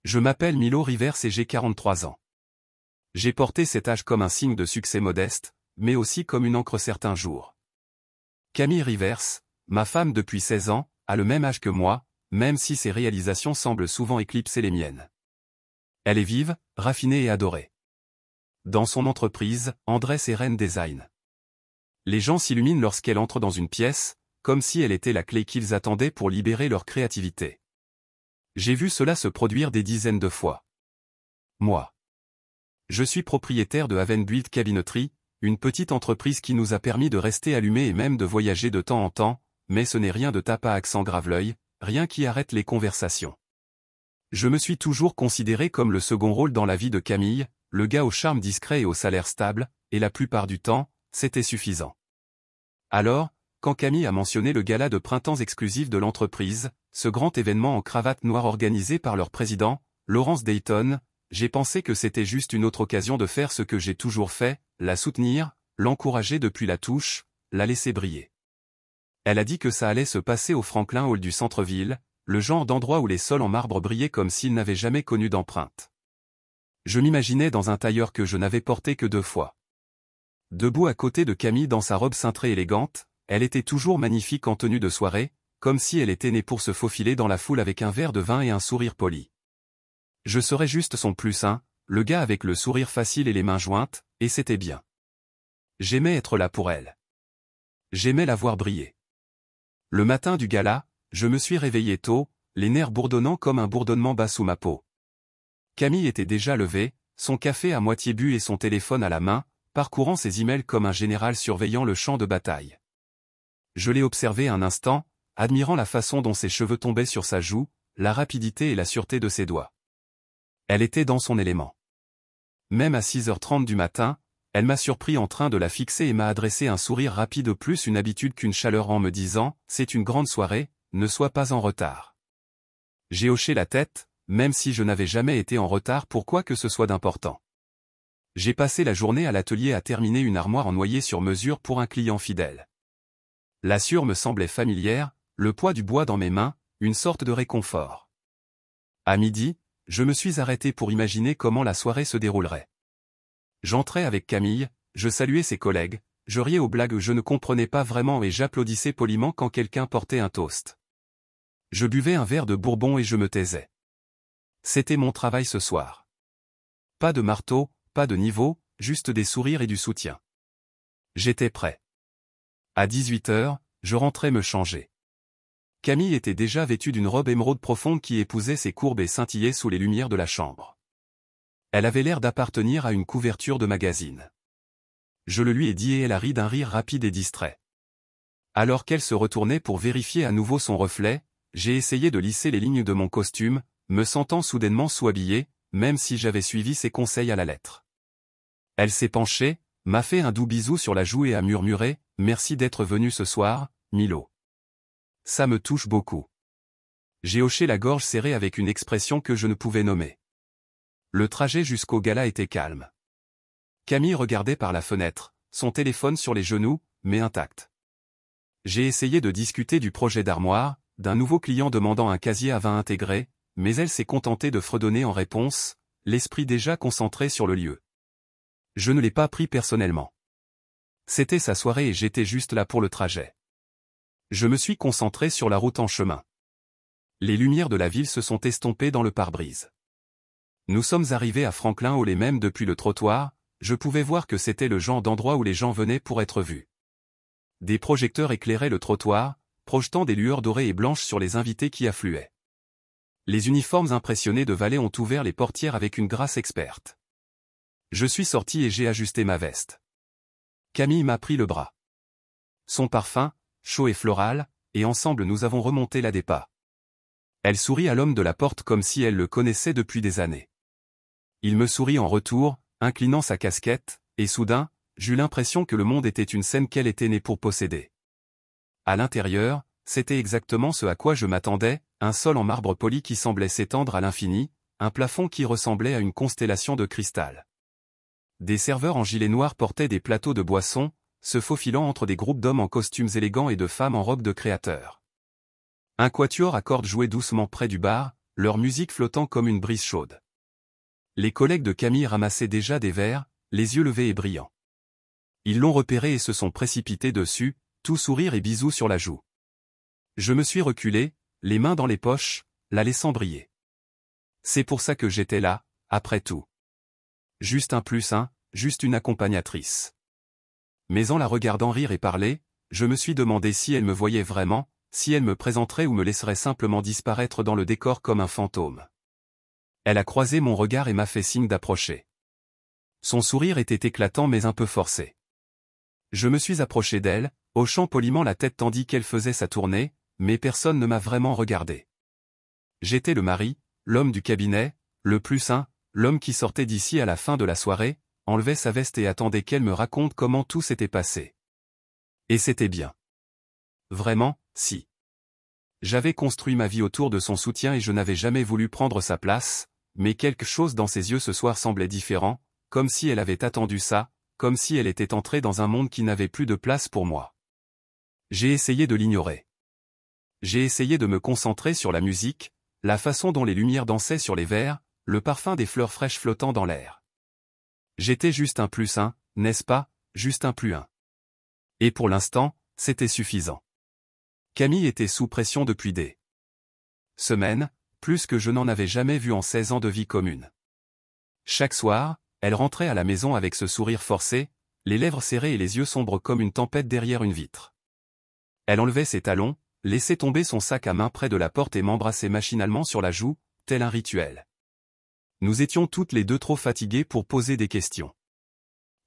Je m'appelle Milo Rivers et j'ai 43 ans. J'ai porté cet âge comme un signe de succès modeste, mais aussi comme une encre certains jours. Camille Rivers, ma femme depuis 16 ans, a le même âge que moi, même si ses réalisations semblent souvent éclipser les miennes. Elle est vive, raffinée et adorée. Dans son entreprise, Andress et Rennes Design. Les gens s'illuminent lorsqu'elle entre dans une pièce, comme si elle était la clé qu'ils attendaient pour libérer leur créativité. J'ai vu cela se produire des dizaines de fois. Moi. Je suis propriétaire de Haven Build Cabinetry, une petite entreprise qui nous a permis de rester allumés et même de voyager de temps en temps, mais ce n'est rien de tape à accent grave-l'œil, rien qui arrête les conversations. Je me suis toujours considéré comme le second rôle dans la vie de Camille, le gars au charme discret et au salaire stable, et la plupart du temps, c'était suffisant. Alors, quand Camille a mentionné le gala de printemps exclusif de l'entreprise, ce grand événement en cravate noire organisé par leur président, Laurence Dayton, j'ai pensé que c'était juste une autre occasion de faire ce que j'ai toujours fait, la soutenir, l'encourager depuis la touche, la laisser briller. Elle a dit que ça allait se passer au Franklin Hall du centre-ville, le genre d'endroit où les sols en marbre brillaient comme s'ils n'avaient jamais connu d'empreinte. Je m'imaginais dans un tailleur que je n'avais porté que 2 fois. Debout à côté de Camille dans sa robe cintrée élégante, elle était toujours magnifique en tenue de soirée, comme si elle était née pour se faufiler dans la foule avec un verre de vin et un sourire poli. Je serais juste son plus un, le gars avec le sourire facile et les mains jointes, et c'était bien. J'aimais être là pour elle. J'aimais la voir briller. Le matin du gala, je me suis réveillé tôt, les nerfs bourdonnant comme un bourdonnement bas sous ma peau. Camille était déjà levée, son café à moitié bu et son téléphone à la main, parcourant ses emails comme un général surveillant le champ de bataille. Je l'ai observé un instant, admirant la façon dont ses cheveux tombaient sur sa joue, la rapidité et la sûreté de ses doigts. Elle était dans son élément. Même à 6h30 du matin, elle m'a surpris en train de la fixer et m'a adressé un sourire rapide plus une habitude qu'une chaleur en me disant « C'est une grande soirée, ne sois pas en retard ». J'ai hoché la tête, même si je n'avais jamais été en retard pour quoi que ce soit d'important. J'ai passé la journée à l'atelier à terminer une armoire en noyer sur mesure pour un client fidèle. L'assure me semblait familière, le poids du bois dans mes mains, une sorte de réconfort. À midi, je me suis arrêté pour imaginer comment la soirée se déroulerait. J'entrais avec Camille, je saluais ses collègues, je riais aux blagues je ne comprenais pas vraiment et j'applaudissais poliment quand quelqu'un portait un toast. Je buvais un verre de bourbon et je me taisais. C'était mon travail ce soir. Pas de marteau, pas de niveau, juste des sourires et du soutien. J'étais prêt. À 18h, je rentrais me changer. Camille était déjà vêtue d'une robe émeraude profonde qui épousait ses courbes et scintillait sous les lumières de la chambre. Elle avait l'air d'appartenir à une couverture de magazine. Je le lui ai dit et elle a ri d'un rire rapide et distrait. Alors qu'elle se retournait pour vérifier à nouveau son reflet, j'ai essayé de lisser les lignes de mon costume, me sentant soudainement sous-habillé, même si j'avais suivi ses conseils à la lettre. Elle s'est penchée, m'a fait un doux bisou sur la joue et a murmuré « Merci d'être venu ce soir, Milo. Ça me touche beaucoup. » J'ai hoché la gorge serrée avec une expression que je ne pouvais nommer. Le trajet jusqu'au gala était calme. Camille regardait par la fenêtre, son téléphone sur les genoux, mais intact. J'ai essayé de discuter du projet d'armoire, d'un nouveau client demandant un casier à vin intégré, mais elle s'est contentée de fredonner en réponse, l'esprit déjà concentré sur le lieu. Je ne l'ai pas pris personnellement. C'était sa soirée et j'étais juste là pour le trajet. Je me suis concentré sur la route en chemin. Les lumières de la ville se sont estompées dans le pare-brise. Nous sommes arrivés à Franklin Hall et même depuis le trottoir, je pouvais voir que c'était le genre d'endroit où les gens venaient pour être vus. Des projecteurs éclairaient le trottoir, projetant des lueurs dorées et blanches sur les invités qui affluaient. Les uniformes impressionnés de valets ont ouvert les portières avec une grâce experte. Je suis sorti et j'ai ajusté ma veste. Camille m'a pris le bras. Son parfum, chaud et floral, et ensemble nous avons remonté la des pas. Elle sourit à l'homme de la porte comme si elle le connaissait depuis des années. Il me sourit en retour, inclinant sa casquette, et soudain, j'eus l'impression que le monde était une scène qu'elle était née pour posséder. À l'intérieur, c'était exactement ce à quoi je m'attendais, un sol en marbre poli qui semblait s'étendre à l'infini, un plafond qui ressemblait à une constellation de cristal. Des serveurs en gilet noir portaient des plateaux de boissons, se faufilant entre des groupes d'hommes en costumes élégants et de femmes en robes de créateurs. Un quatuor à cordes jouait doucement près du bar, leur musique flottant comme une brise chaude. Les collègues de Camille ramassaient déjà des verres, les yeux levés et brillants. Ils l'ont repéré et se sont précipités dessus, tout sourire et bisous sur la joue. Je me suis reculé, les mains dans les poches, la laissant briller. C'est pour ça que j'étais là, après tout. Juste un plus un, juste une accompagnatrice. Mais en la regardant rire et parler, je me suis demandé si elle me voyait vraiment, si elle me présenterait ou me laisserait simplement disparaître dans le décor comme un fantôme. Elle a croisé mon regard et m'a fait signe d'approcher. Son sourire était éclatant mais un peu forcé. Je me suis approché d'elle, hochant poliment la tête tandis qu'elle faisait sa tournée, mais personne ne m'a vraiment regardé. J'étais le mari, l'homme du cabinet, le plus un, l'homme qui sortait d'ici à la fin de la soirée, enlevait sa veste et attendait qu'elle me raconte comment tout s'était passé. Et c'était bien. Vraiment, si. J'avais construit ma vie autour de son soutien et je n'avais jamais voulu prendre sa place, mais quelque chose dans ses yeux ce soir semblait différent, comme si elle avait attendu ça, comme si elle était entrée dans un monde qui n'avait plus de place pour moi. J'ai essayé de l'ignorer. J'ai essayé de me concentrer sur la musique, la façon dont les lumières dansaient sur les verres, le parfum des fleurs fraîches flottant dans l'air. J'étais juste un plus un, n'est-ce pas, juste un plus un. Et pour l'instant, c'était suffisant. Camille était sous pression depuis des semaines, plus que je n'en avais jamais vu en 16 ans de vie commune. Chaque soir, elle rentrait à la maison avec ce sourire forcé, les lèvres serrées et les yeux sombres comme une tempête derrière une vitre. Elle enlevait ses talons, laissait tomber son sac à main près de la porte et m'embrassait machinalement sur la joue, tel un rituel. Nous étions toutes les deux trop fatiguées pour poser des questions.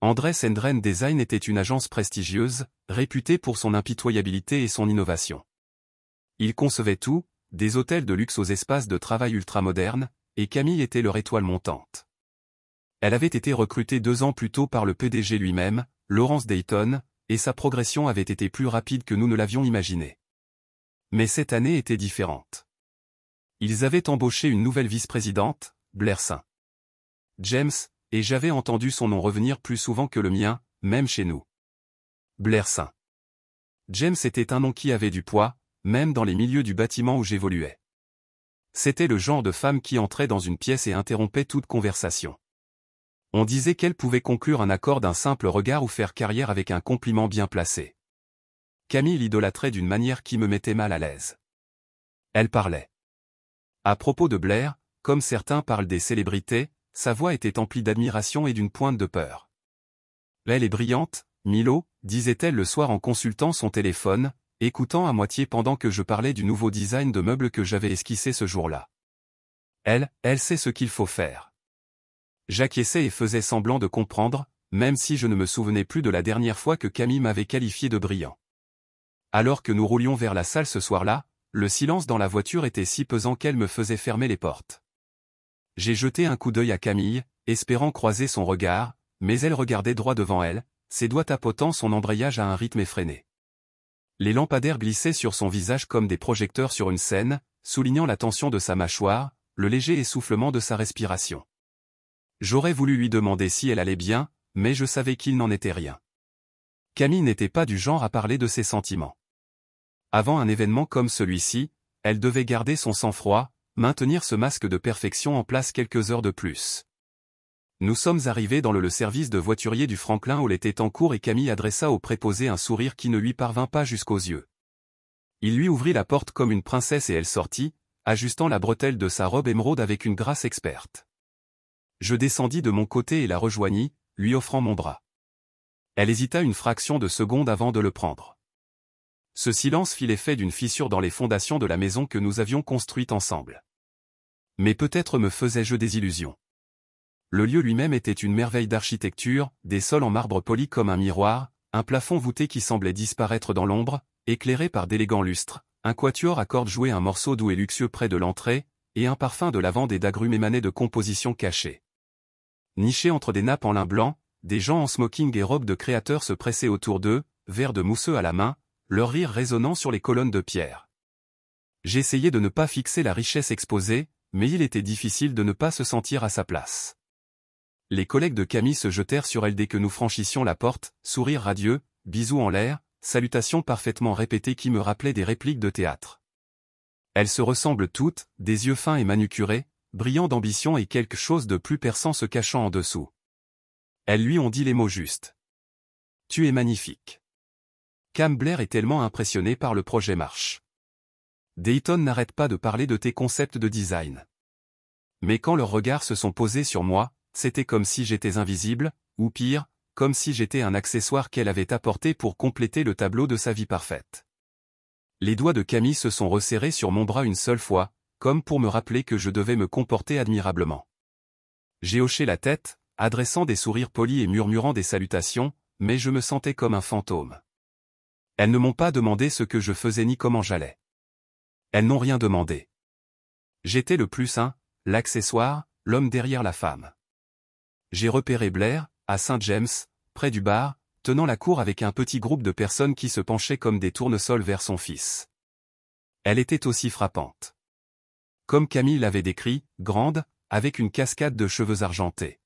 Andress & Dren Design était une agence prestigieuse, réputée pour son impitoyabilité et son innovation. Ils concevaient tout, des hôtels de luxe aux espaces de travail ultramodernes, et Camille était leur étoile montante. Elle avait été recrutée 2 ans plus tôt par le PDG lui-même, Lawrence Dayton, et sa progression avait été plus rapide que nous ne l'avions imaginé. Mais cette année était différente. Ils avaient embauché une nouvelle vice-présidente, Blair St. James, et j'avais entendu son nom revenir plus souvent que le mien, même chez nous. Blair St. James était un nom qui avait du poids, même dans les milieux du bâtiment où j'évoluais. C'était le genre de femme qui entrait dans une pièce et interrompait toute conversation. On disait qu'elle pouvait conclure un accord d'un simple regard ou faire carrière avec un compliment bien placé. Camille l'idolâtrait d'une manière qui me mettait mal à l'aise. Elle parlait. À propos de Blair, comme certains parlent des célébrités, sa voix était emplie d'admiration et d'une pointe de peur. Elle est brillante, Milo, disait-elle le soir en consultant son téléphone, écoutant à moitié pendant que je parlais du nouveau design de meubles que j'avais esquissé ce jour-là. Elle sait ce qu'il faut faire. J'acquiesçais et faisais semblant de comprendre, même si je ne me souvenais plus de la dernière fois que Camille m'avait qualifié de brillant. Alors que nous roulions vers la salle ce soir-là, le silence dans la voiture était si pesant qu'elle me faisait fermer les portes. J'ai jeté un coup d'œil à Camille, espérant croiser son regard, mais elle regardait droit devant elle, ses doigts tapotant son embrayage à un rythme effréné. Les lampadaires glissaient sur son visage comme des projecteurs sur une scène, soulignant la tension de sa mâchoire, le léger essoufflement de sa respiration. J'aurais voulu lui demander si elle allait bien, mais je savais qu'il n'en était rien. Camille n'était pas du genre à parler de ses sentiments. Avant un événement comme celui-ci, elle devait garder son sang-froid, maintenir ce masque de perfection en place quelques heures de plus. Nous sommes arrivés dans le service de voiturier du Franklin Hall était en cours et Camille adressa au préposé un sourire qui ne lui parvint pas jusqu'aux yeux. Il lui ouvrit la porte comme une princesse et elle sortit, ajustant la bretelle de sa robe émeraude avec une grâce experte. Je descendis de mon côté et la rejoignis, lui offrant mon bras. Elle hésita une fraction de seconde avant de le prendre. Ce silence fit l'effet d'une fissure dans les fondations de la maison que nous avions construite ensemble. Mais peut-être me faisais-je des illusions. Le lieu lui-même était une merveille d'architecture, des sols en marbre poli comme un miroir, un plafond voûté qui semblait disparaître dans l'ombre, éclairé par d'élégants lustres, un quatuor à cordes jouait un morceau doux et luxueux près de l'entrée, et un parfum de lavande et d'agrumes émanait de compositions cachées. Nichés entre des nappes en lin blanc, des gens en smoking et robes de créateurs se pressaient autour d'eux, verres de mousseux à la main, leur rire résonnant sur les colonnes de pierre. J'essayais de ne pas fixer la richesse exposée, mais il était difficile de ne pas se sentir à sa place. Les collègues de Camille se jetèrent sur elle dès que nous franchissions la porte, sourire radieux, bisous en l'air, salutations parfaitement répétées qui me rappelaient des répliques de théâtre. Elles se ressemblent toutes, des yeux fins et manucurés, brillants d'ambition et quelque chose de plus perçant se cachant en dessous. Elles lui ont dit les mots justes. Tu es magnifique. Cam Blair est tellement impressionné par le projet Marche. Dayton n'arrête pas de parler de tes concepts de design. Mais quand leurs regards se sont posés sur moi, c'était comme si j'étais invisible, ou pire, comme si j'étais un accessoire qu'elle avait apporté pour compléter le tableau de sa vie parfaite. Les doigts de Camille se sont resserrés sur mon bras une seule fois, comme pour me rappeler que je devais me comporter admirablement. J'ai hoché la tête, adressant des sourires polis et murmurant des salutations, mais je me sentais comme un fantôme. Elles ne m'ont pas demandé ce que je faisais ni comment j'allais. Elles n'ont rien demandé. J'étais le plus sain, l'accessoire, l'homme derrière la femme. J'ai repéré Blair, à St. James, près du bar, tenant la cour avec un petit groupe de personnes qui se penchaient comme des tournesols vers son fils. Elle était aussi frappante. Comme Camille l'avait décrit, grande, avec une cascade de cheveux argentés.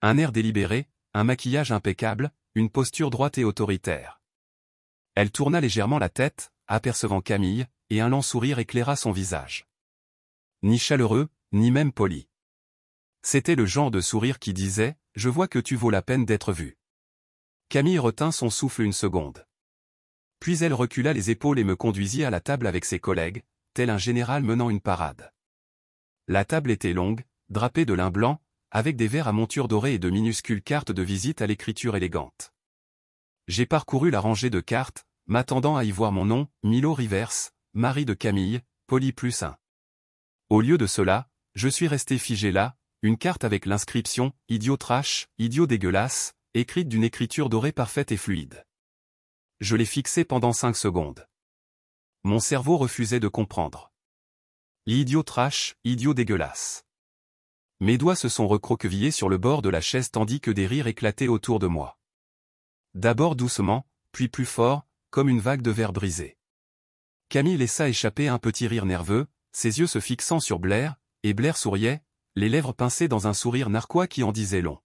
Un air délibéré, un maquillage impeccable, une posture droite et autoritaire. Elle tourna légèrement la tête, apercevant Camille, et un lent sourire éclaira son visage. Ni chaleureux, ni même poli. C'était le genre de sourire qui disait « Je vois que tu vaux la peine d'être vu ». Camille retint son souffle une seconde. Puis elle recula les épaules et me conduisit à la table avec ses collègues, tel un général menant une parade. La table était longue, drapée de lin blanc, avec des verres à monture dorée et de minuscules cartes de visite à l'écriture élégante. J'ai parcouru la rangée de cartes, m'attendant à y voir mon nom, Milo Rivers, mari de Camille, poli plus 1. Au lieu de cela, je suis resté figé là, une carte avec l'inscription « Idiot trash, idiot dégueulasse », écrite d'une écriture dorée parfaite et fluide. Je l'ai fixée pendant 5 secondes. Mon cerveau refusait de comprendre. Idiot trash, idiot dégueulasse. Mes doigts se sont recroquevillés sur le bord de la chaise tandis que des rires éclataient autour de moi. D'abord doucement, puis plus fort, comme une vague de verre brisé. Camille laissa échapper un petit rire nerveux, ses yeux se fixant sur Blair, et Blair souriait, les lèvres pincées dans un sourire narquois qui en disait long.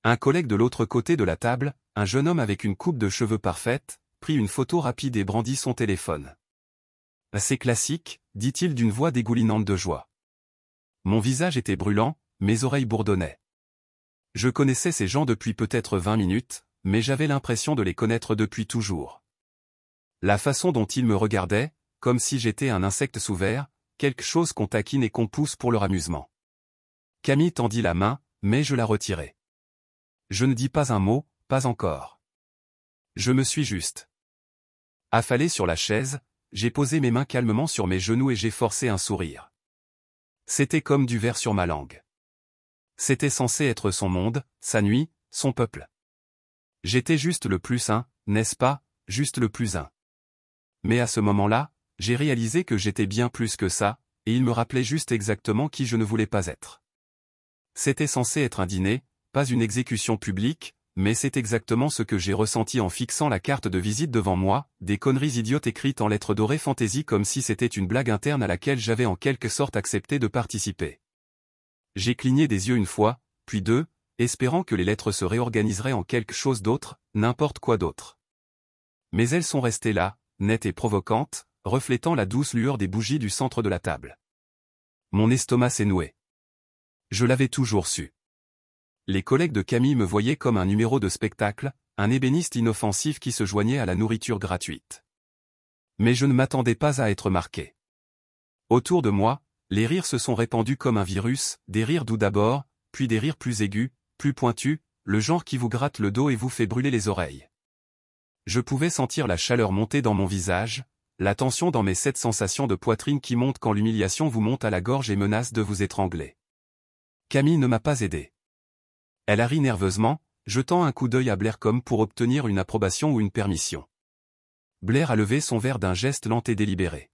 Un collègue de l'autre côté de la table, un jeune homme avec une coupe de cheveux parfaite, prit une photo rapide et brandit son téléphone. « C'est classique », dit-il d'une voix dégoulinante de joie. Mon visage était brûlant, mes oreilles bourdonnaient. Je connaissais ces gens depuis peut-être 20 minutes, mais j'avais l'impression de les connaître depuis toujours. La façon dont ils me regardaient, comme si j'étais un insecte sous verre, quelque chose qu'on taquine et qu'on pousse pour leur amusement. Camille tendit la main, mais je la retirai. Je ne dis pas un mot, pas encore. Je me suis juste affalé sur la chaise, j'ai posé mes mains calmement sur mes genoux et j'ai forcé un sourire. C'était comme du verre sur ma langue. C'était censé être son monde, sa nuit, son peuple. J'étais juste le plus un, n'est-ce pas, juste le plus un. Mais à ce moment-là, j'ai réalisé que j'étais bien plus que ça, et il me rappelait juste exactement qui je ne voulais pas être. C'était censé être un dîner, pas une exécution publique, mais c'est exactement ce que j'ai ressenti en fixant la carte de visite devant moi, des conneries idiotes écrites en lettres dorées fantaisie comme si c'était une blague interne à laquelle j'avais en quelque sorte accepté de participer. J'ai cligné des yeux une fois, puis deux, espérant que les lettres se réorganiseraient en quelque chose d'autre, n'importe quoi d'autre. Mais elles sont restées là, nettes et provocantes, reflétant la douce lueur des bougies du centre de la table. Mon estomac s'est noué. Je l'avais toujours su. Les collègues de Camille me voyaient comme un numéro de spectacle, un ébéniste inoffensif qui se joignait à la nourriture gratuite. Mais je ne m'attendais pas à être marqué. Autour de moi, les rires se sont répandus comme un virus, des rires doux d'abord, puis des rires plus aigus, plus pointus, le genre qui vous gratte le dos et vous fait brûler les oreilles. Je pouvais sentir la chaleur monter dans mon visage, la tension dans mes 7 sensations de poitrine qui montent quand l'humiliation vous monte à la gorge et menace de vous étrangler. Camille ne m'a pas aidé. Elle a ri nerveusement, jetant un coup d'œil à Blair comme pour obtenir une approbation ou une permission. Blair a levé son verre d'un geste lent et délibéré.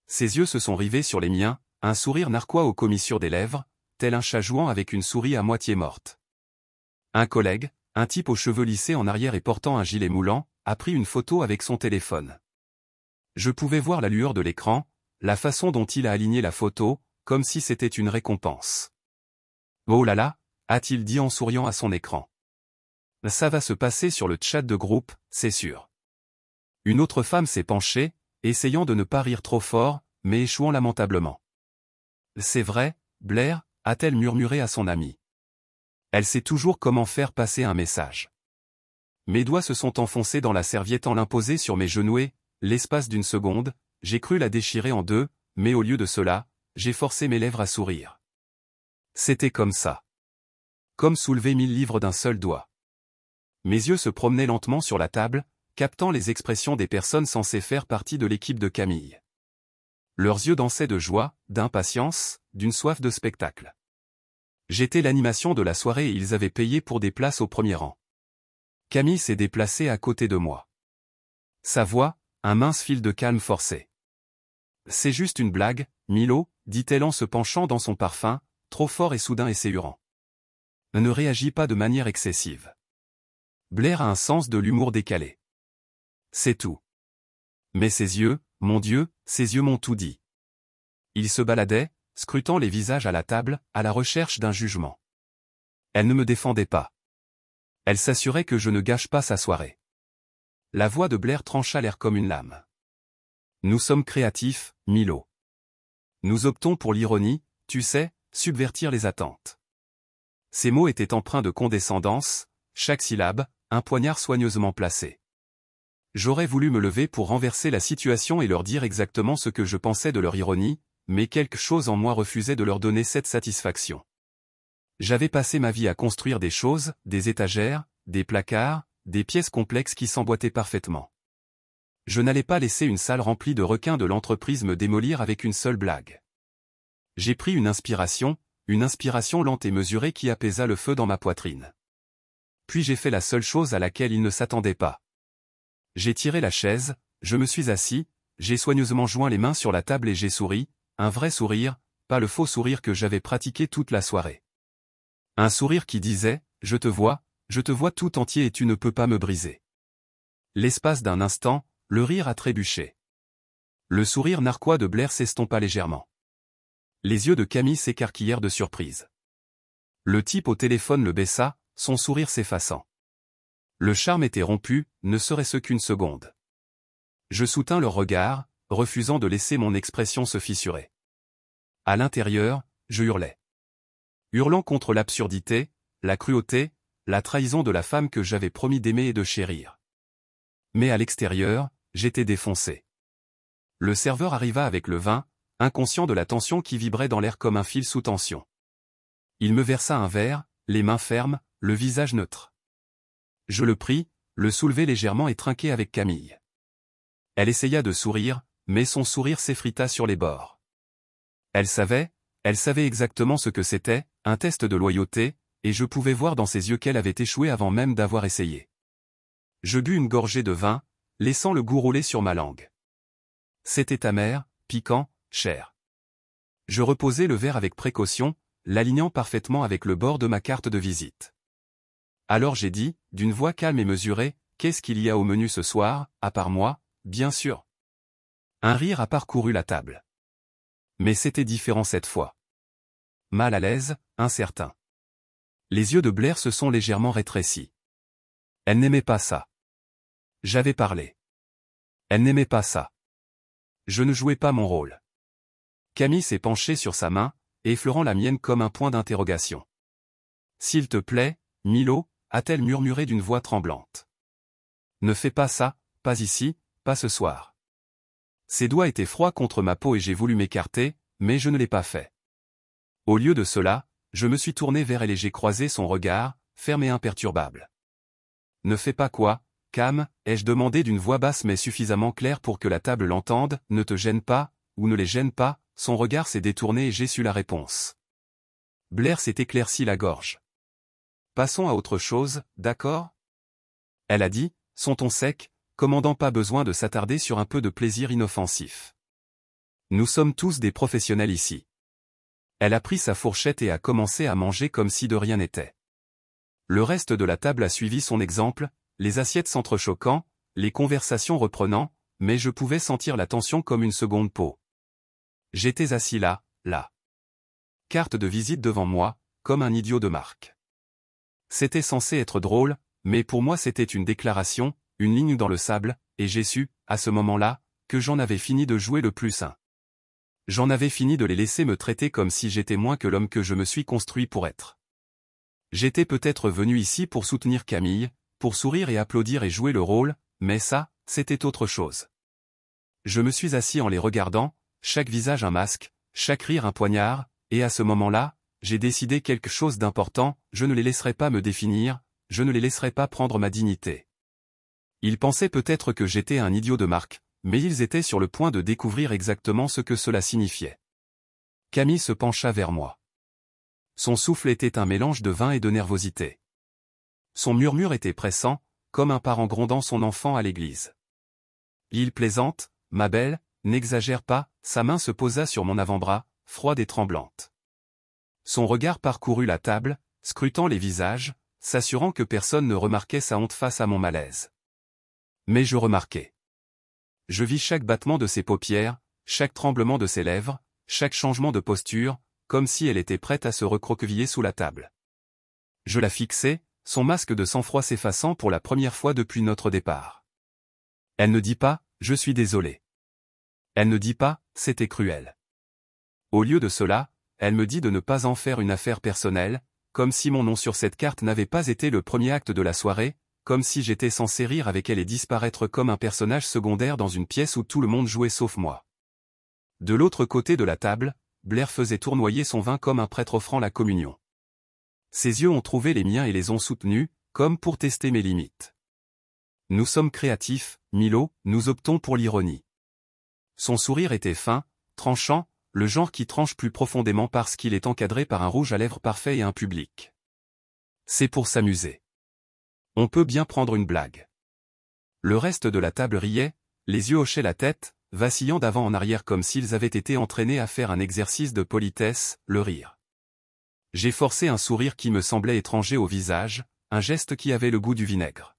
Ses yeux se sont rivés sur les miens, un sourire narquois aux commissures des lèvres, tel un chat jouant avec une souris à moitié morte. Un collègue, un type aux cheveux lissés en arrière et portant un gilet moulant, a pris une photo avec son téléphone. Je pouvais voir la lueur de l'écran, la façon dont il a aligné la photo, comme si c'était une récompense. Oh là là, a-t-il dit en souriant à son écran. Ça va se passer sur le chat de groupe, c'est sûr. Une autre femme s'est penchée, essayant de ne pas rire trop fort, mais échouant lamentablement. C'est vrai, Blair, a-t-elle murmuré à son amie. Elle sait toujours comment faire passer un message. Mes doigts se sont enfoncés dans la serviette en l'imposer sur mes genoux et, l'espace d'une seconde, j'ai cru la déchirer en deux, mais au lieu de cela, j'ai forcé mes lèvres à sourire. C'était comme ça. Comme soulever 1000 livres d'un seul doigt. Mes yeux se promenaient lentement sur la table, captant les expressions des personnes censées faire partie de l'équipe de Camille. Leurs yeux dansaient de joie, d'impatience, d'une soif de spectacle. J'étais l'animation de la soirée et ils avaient payé pour des places au premier rang. Camille s'est déplacée à côté de moi. Sa voix, un mince fil de calme forcé. C'est juste une blague, Milo, dit-elle en se penchant dans son parfum, trop fort et soudain et séhurant. Ne réagis pas de manière excessive. Blair a un sens de l'humour décalé. C'est tout. Mais ses yeux, mon Dieu, ses yeux m'ont tout dit. Il se baladait, scrutant les visages à la table, à la recherche d'un jugement. Elle ne me défendait pas. Elle s'assurait que je ne gâche pas sa soirée. La voix de Blair trancha l'air comme une lame. Nous sommes créatifs, Milo. Nous optons pour l'ironie, tu sais, subvertir les attentes. Ces mots étaient empreints de condescendance, chaque syllabe, un poignard soigneusement placé. J'aurais voulu me lever pour renverser la situation et leur dire exactement ce que je pensais de leur ironie, mais quelque chose en moi refusait de leur donner cette satisfaction. J'avais passé ma vie à construire des choses, des étagères, des placards, des pièces complexes qui s'emboîtaient parfaitement. Je n'allais pas laisser une salle remplie de requins de l'entreprise me démolir avec une seule blague. J'ai pris une inspiration lente et mesurée qui apaisa le feu dans ma poitrine. Puis j'ai fait la seule chose à laquelle ils ne s'attendaient pas. J'ai tiré la chaise, je me suis assis, j'ai soigneusement joint les mains sur la table et j'ai souri, un vrai sourire, pas le faux sourire que j'avais pratiqué toute la soirée. Un sourire qui disait, je te vois tout entier et tu ne peux pas me briser. L'espace d'un instant, le rire a trébuché. Le sourire narquois de Blair s'estompa légèrement. Les yeux de Camille s'écarquillèrent de surprise. Le type au téléphone le baissa, son sourire s'effaçant. Le charme était rompu, ne serait-ce qu'une seconde. Je soutins leur regard, refusant de laisser mon expression se fissurer. À l'intérieur, je hurlais. Hurlant contre l'absurdité, la cruauté, la trahison de la femme que j'avais promis d'aimer et de chérir. Mais à l'extérieur, j'étais défoncé. Le serveur arriva avec le vin, inconscient de la tension qui vibrait dans l'air comme un fil sous tension. Il me versa un verre, les mains fermes, le visage neutre. Je le pris, le soulevai légèrement et trinquai avec Camille. Elle essaya de sourire, mais son sourire s'effrita sur les bords. Elle savait exactement ce que c'était, un test de loyauté, et je pouvais voir dans ses yeux qu'elle avait échoué avant même d'avoir essayé. Je bus une gorgée de vin, laissant le goût rouler sur ma langue. C'était amer, piquant, cher. Je reposai le verre avec précaution, l'alignant parfaitement avec le bord de ma carte de visite. Alors j'ai dit, d'une voix calme et mesurée, qu'est-ce qu'il y a au menu ce soir, à part moi, bien sûr. Un rire a parcouru la table. Mais c'était différent cette fois. Mal à l'aise, incertain. Les yeux de Blair se sont légèrement rétrécis. Elle n'aimait pas ça. J'avais parlé. Elle n'aimait pas ça. Je ne jouais pas mon rôle. Camille s'est penchée sur sa main, effleurant la mienne comme un point d'interrogation. S'il te plaît, Milo, a-t-elle murmuré d'une voix tremblante. Ne fais pas ça, pas ici, pas ce soir. Ses doigts étaient froids contre ma peau et j'ai voulu m'écarter, mais je ne l'ai pas fait. Au lieu de cela, je me suis tourné vers elle et j'ai croisé son regard, ferme et imperturbable. Ne fais pas quoi, Cam, ai-je demandé d'une voix basse mais suffisamment claire pour que la table l'entende, ne te gêne pas, ou ne les gêne pas, son regard s'est détourné et j'ai su la réponse. Blair s'est éclairci la gorge. Passons à autre chose, d'accord ? Elle a dit, son ton sec, commandant pas besoin de s'attarder sur un peu de plaisir inoffensif. Nous sommes tous des professionnels ici. Elle a pris sa fourchette et a commencé à manger comme si de rien n'était. Le reste de la table a suivi son exemple, les assiettes s'entrechoquant, les conversations reprenant, mais je pouvais sentir la tension comme une seconde peau. J'étais assis là. Carte de visite devant moi, comme un idiot de marque. C'était censé être drôle, mais pour moi c'était une déclaration, une ligne dans le sable, et j'ai su, à ce moment-là, que j'en avais fini de jouer le plus sain. J'en avais fini de les laisser me traiter comme si j'étais moins que l'homme que je me suis construit pour être. J'étais peut-être venu ici pour soutenir Camille, pour sourire et applaudir et jouer le rôle, mais ça, c'était autre chose. Je me suis assis en les regardant, chaque visage un masque, chaque rire un poignard, et à ce moment-là, j'ai décidé quelque chose d'important, je ne les laisserai pas me définir, je ne les laisserai pas prendre ma dignité. Ils pensaient peut-être que j'étais un idiot de marque, mais ils étaient sur le point de découvrir exactement ce que cela signifiait. Camille se pencha vers moi. Son souffle était un mélange de vin et de nervosité. Son murmure était pressant, comme un parent grondant son enfant à l'église. Il plaisante, ma belle, n'exagère pas, sa main se posa sur mon avant-bras, froide et tremblante. Son regard parcourut la table, scrutant les visages, s'assurant que personne ne remarquait sa honte face à mon malaise. Mais je remarquai. Je vis chaque battement de ses paupières, chaque tremblement de ses lèvres, chaque changement de posture, comme si elle était prête à se recroqueviller sous la table. Je la fixai, son masque de sang-froid s'effaçant pour la première fois depuis notre départ. Elle ne dit pas « je suis désolé ». Elle ne dit pas « c'était cruel ». Au lieu de cela, elle me dit de ne pas en faire une affaire personnelle, comme si mon nom sur cette carte n'avait pas été le premier acte de la soirée, comme si j'étais censé rire avec elle et disparaître comme un personnage secondaire dans une pièce où tout le monde jouait sauf moi. De l'autre côté de la table, Blair faisait tournoyer son vin comme un prêtre offrant la communion. Ses yeux ont trouvé les miens et les ont soutenus, comme pour tester mes limites. Nous sommes créatifs, Milo, nous optons pour l'ironie. Son sourire était fin, tranchant, le genre qui tranche plus profondément parce qu'il est encadré par un rouge à lèvres parfait et un public. C'est pour s'amuser. On peut bien prendre une blague. Le reste de la table riait, les yeux hochaient la tête, vacillant d'avant en arrière comme s'ils avaient été entraînés à faire un exercice de politesse, le rire. J'ai forcé un sourire qui me semblait étranger au visage, un geste qui avait le goût du vinaigre.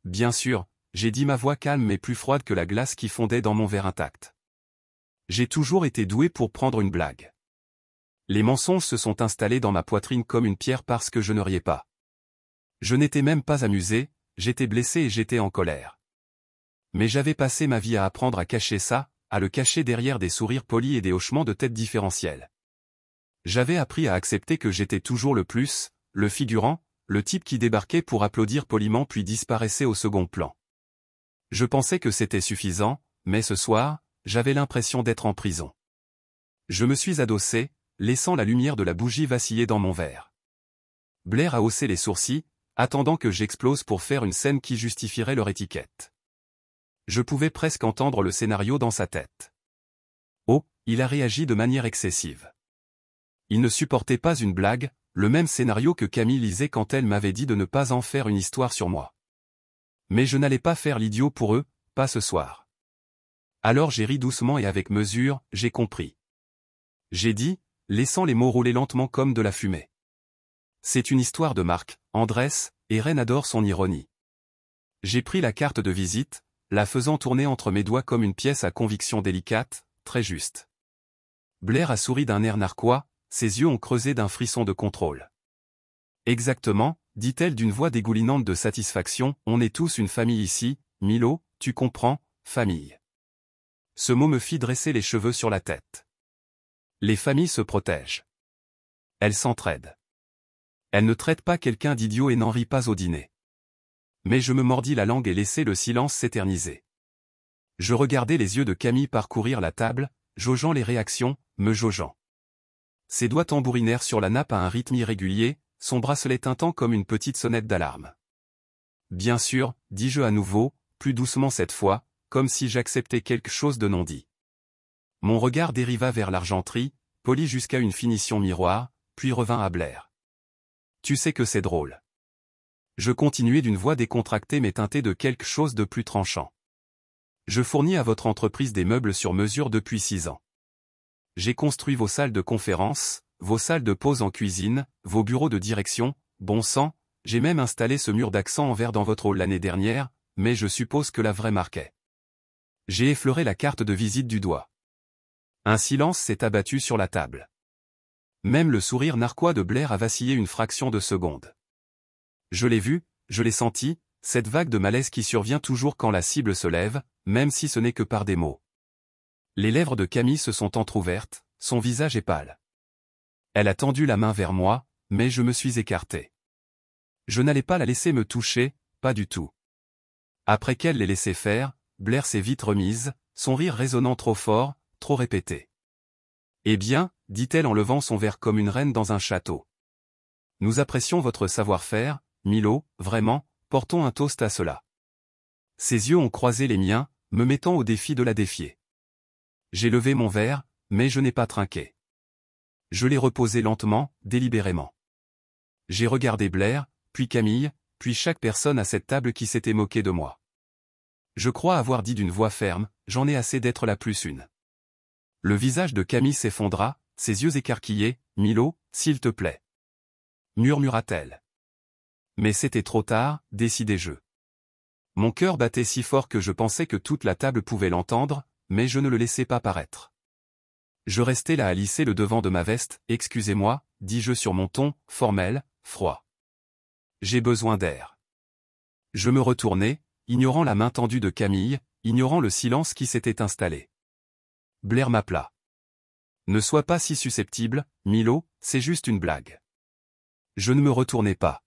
Bien sûr, j'ai dit ma voix calme mais plus froide que la glace qui fondait dans mon verre intact. J'ai toujours été doué pour prendre une blague. Les mensonges se sont installés dans ma poitrine comme une pierre parce que je ne riais pas. Je n'étais même pas amusé, j'étais blessé et j'étais en colère. Mais j'avais passé ma vie à apprendre à cacher ça, à le cacher derrière des sourires polis et des hochements de tête différentiels. J'avais appris à accepter que j'étais toujours le plus, le figurant, le type qui débarquait pour applaudir poliment puis disparaissait au second plan. Je pensais que c'était suffisant, mais ce soir, j'avais l'impression d'être en prison. Je me suis adossé, laissant la lumière de la bougie vaciller dans mon verre. Blair a haussé les sourcils, attendant que j'explose pour faire une scène qui justifierait leur étiquette. Je pouvais presque entendre le scénario dans sa tête. Oh, il a réagi de manière excessive. Il ne supportait pas une blague, le même scénario que Camille lisait quand elle m'avait dit de ne pas en faire une histoire sur moi. Mais je n'allais pas faire l'idiot pour eux, pas ce soir. Alors j'ai ri doucement et avec mesure, j'ai compris. J'ai dit, laissant les mots rouler lentement comme de la fumée. C'est une histoire de Marc, Andrés, et Ren adore son ironie. J'ai pris la carte de visite, la faisant tourner entre mes doigts comme une pièce à conviction délicate, très juste. Blair a souri d'un air narquois, ses yeux ont creusé d'un frisson de contrôle. Exactement, dit-elle d'une voix dégoulinante de satisfaction, on est tous une famille ici, Milo, tu comprends, famille. Ce mot me fit dresser les cheveux sur la tête. Les familles se protègent. Elles s'entraident. Elles ne traitent pas quelqu'un d'idiot et n'en rient pas au dîner. Mais je me mordis la langue et laissai le silence s'éterniser. Je regardais les yeux de Camille parcourir la table, jaugeant les réactions, me jaugeant. Ses doigts tambourinèrent sur la nappe à un rythme irrégulier, son bracelet tintant comme une petite sonnette d'alarme. Bien sûr, dis-je à nouveau, plus doucement cette fois, comme si j'acceptais quelque chose de non dit. Mon regard dériva vers l'argenterie, poli jusqu'à une finition miroir, puis revint à Blair. Tu sais que c'est drôle. Je continuai d'une voix décontractée mais teintée de quelque chose de plus tranchant. Je fournis à votre entreprise des meubles sur mesure depuis 6 ans. J'ai construit vos salles de conférence, vos salles de pause en cuisine, vos bureaux de direction, bon sang, j'ai même installé ce mur d'accent en verre dans votre hall l'année dernière, mais je suppose que la vraie marquait. J'ai effleuré la carte de visite du doigt. Un silence s'est abattu sur la table. Même le sourire narquois de Blair a vacillé une fraction de seconde. Je l'ai vu, je l'ai senti, cette vague de malaise qui survient toujours quand la cible se lève, même si ce n'est que par des mots. Les lèvres de Camille se sont entr'ouvertes, son visage est pâle. Elle a tendu la main vers moi, mais je me suis écarté. Je n'allais pas la laisser me toucher, pas du tout. Après qu'elle l'ait laissé faire, Blair s'est vite remise, son rire résonnant trop fort, trop répété. Eh bien, dit-elle en levant son verre comme une reine dans un château. Nous apprécions votre savoir-faire, Milo, vraiment, portons un toast à cela. Ses yeux ont croisé les miens, me mettant au défi de la défier. J'ai levé mon verre, mais je n'ai pas trinqué. Je l'ai reposé lentement, délibérément. J'ai regardé Blair, puis Camille, puis chaque personne à cette table qui s'était moquée de moi. Je crois avoir dit d'une voix ferme, j'en ai assez d'être la plus une. Le visage de Camille s'effondra, ses yeux écarquillés, Milo, s'il te plaît. Murmura-t-elle. Mais c'était trop tard, décidai-je. Mon cœur battait si fort que je pensais que toute la table pouvait l'entendre, mais je ne le laissais pas paraître. Je restais là à lisser le devant de ma veste, excusez-moi, dis-je sur mon ton, formel, froid. J'ai besoin d'air. Je me retournai, ignorant la main tendue de Camille, ignorant le silence qui s'était installé. Blair m'appela. Ne sois pas si susceptible, Milo, c'est juste une blague. Je ne me retournai pas.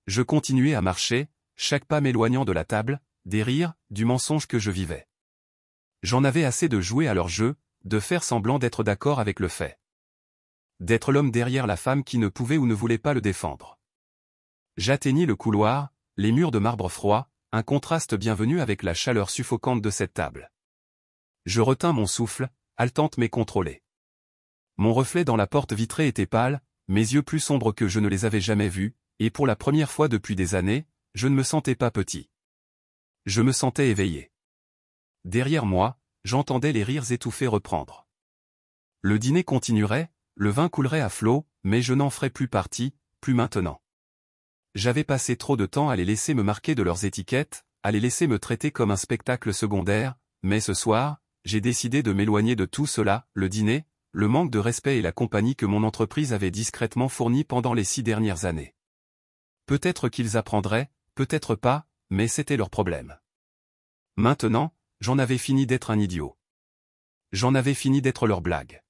Je continuai à marcher, chaque pas m'éloignant de la table, des rires, du mensonge que je vivais. J'en avais assez de jouer à leur jeu, de faire semblant d'être d'accord avec le fait. D'être l'homme derrière la femme qui ne pouvait ou ne voulait pas le défendre. J'atteignis le couloir, les murs de marbre froid, un contraste bienvenu avec la chaleur suffocante de cette table. Je retins mon souffle, haletante mais contrôlée. Mon reflet dans la porte vitrée était pâle, mes yeux plus sombres que je ne les avais jamais vus, et pour la première fois depuis des années, je ne me sentais pas petit. Je me sentais éveillé. Derrière moi, j'entendais les rires étouffés reprendre. Le dîner continuerait, le vin coulerait à flot, mais je n'en ferais plus partie, plus maintenant. J'avais passé trop de temps à les laisser me marquer de leurs étiquettes, à les laisser me traiter comme un spectacle secondaire, mais ce soir, j'ai décidé de m'éloigner de tout cela, le dîner, le manque de respect et la compagnie que mon entreprise avait discrètement fournie pendant les 6 dernières années. Peut-être qu'ils apprendraient, peut-être pas, mais c'était leur problème. Maintenant, j'en avais fini d'être un idiot. J'en avais fini d'être leur blague.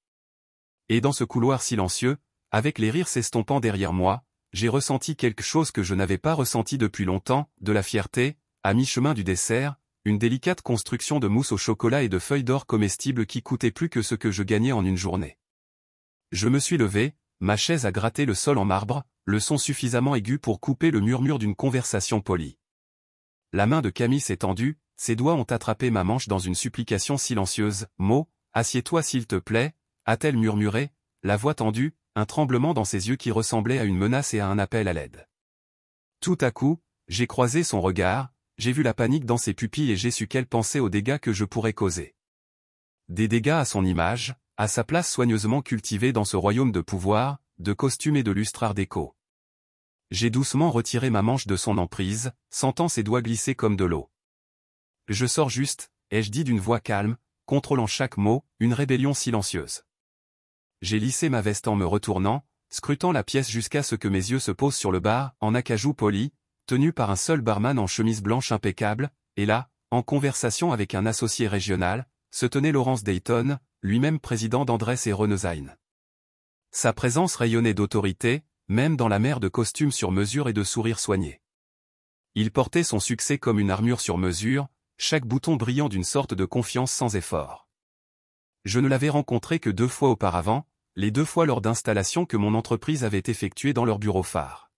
Et dans ce couloir silencieux, avec les rires s'estompant derrière moi, j'ai ressenti quelque chose que je n'avais pas ressenti depuis longtemps, de la fierté, à mi-chemin du dessert, une délicate construction de mousse au chocolat et de feuilles d'or comestibles qui coûtait plus que ce que je gagnais en une journée. Je me suis levé, ma chaise a gratté le sol en marbre, le son suffisamment aigu pour couper le murmure d'une conversation polie. La main de Camille s'est tendue, ses doigts ont attrapé ma manche dans une supplication silencieuse. « Mo, assieds-toi s'il te plaît » a-t-elle murmuré, la voix tendue, un tremblement dans ses yeux qui ressemblait à une menace et à un appel à l'aide. Tout à coup, j'ai croisé son regard, j'ai vu la panique dans ses pupilles et j'ai su qu'elle pensait aux dégâts que je pourrais causer. Des dégâts à son image, à sa place soigneusement cultivée dans ce royaume de pouvoir, de costume et de lustre art déco. J'ai doucement retiré ma manche de son emprise, sentant ses doigts glisser comme de l'eau. Je sors juste, ai-je dit d'une voix calme, contrôlant chaque mot, une rébellion silencieuse. J'ai lissé ma veste en me retournant, scrutant la pièce jusqu'à ce que mes yeux se posent sur le bar, en acajou poli, tenu par un seul barman en chemise blanche impeccable, et là, en conversation avec un associé régional, se tenait Laurence Dayton, lui-même président d'Andress et Renesign. Sa présence rayonnait d'autorité, même dans la mer de costumes sur mesure et de sourires soignés. Il portait son succès comme une armure sur mesure, chaque bouton brillant d'une sorte de confiance sans effort. Je ne l'avais rencontré que 2 fois auparavant, les 2 fois lors d'installations que mon entreprise avait effectuées dans leur bureau phare.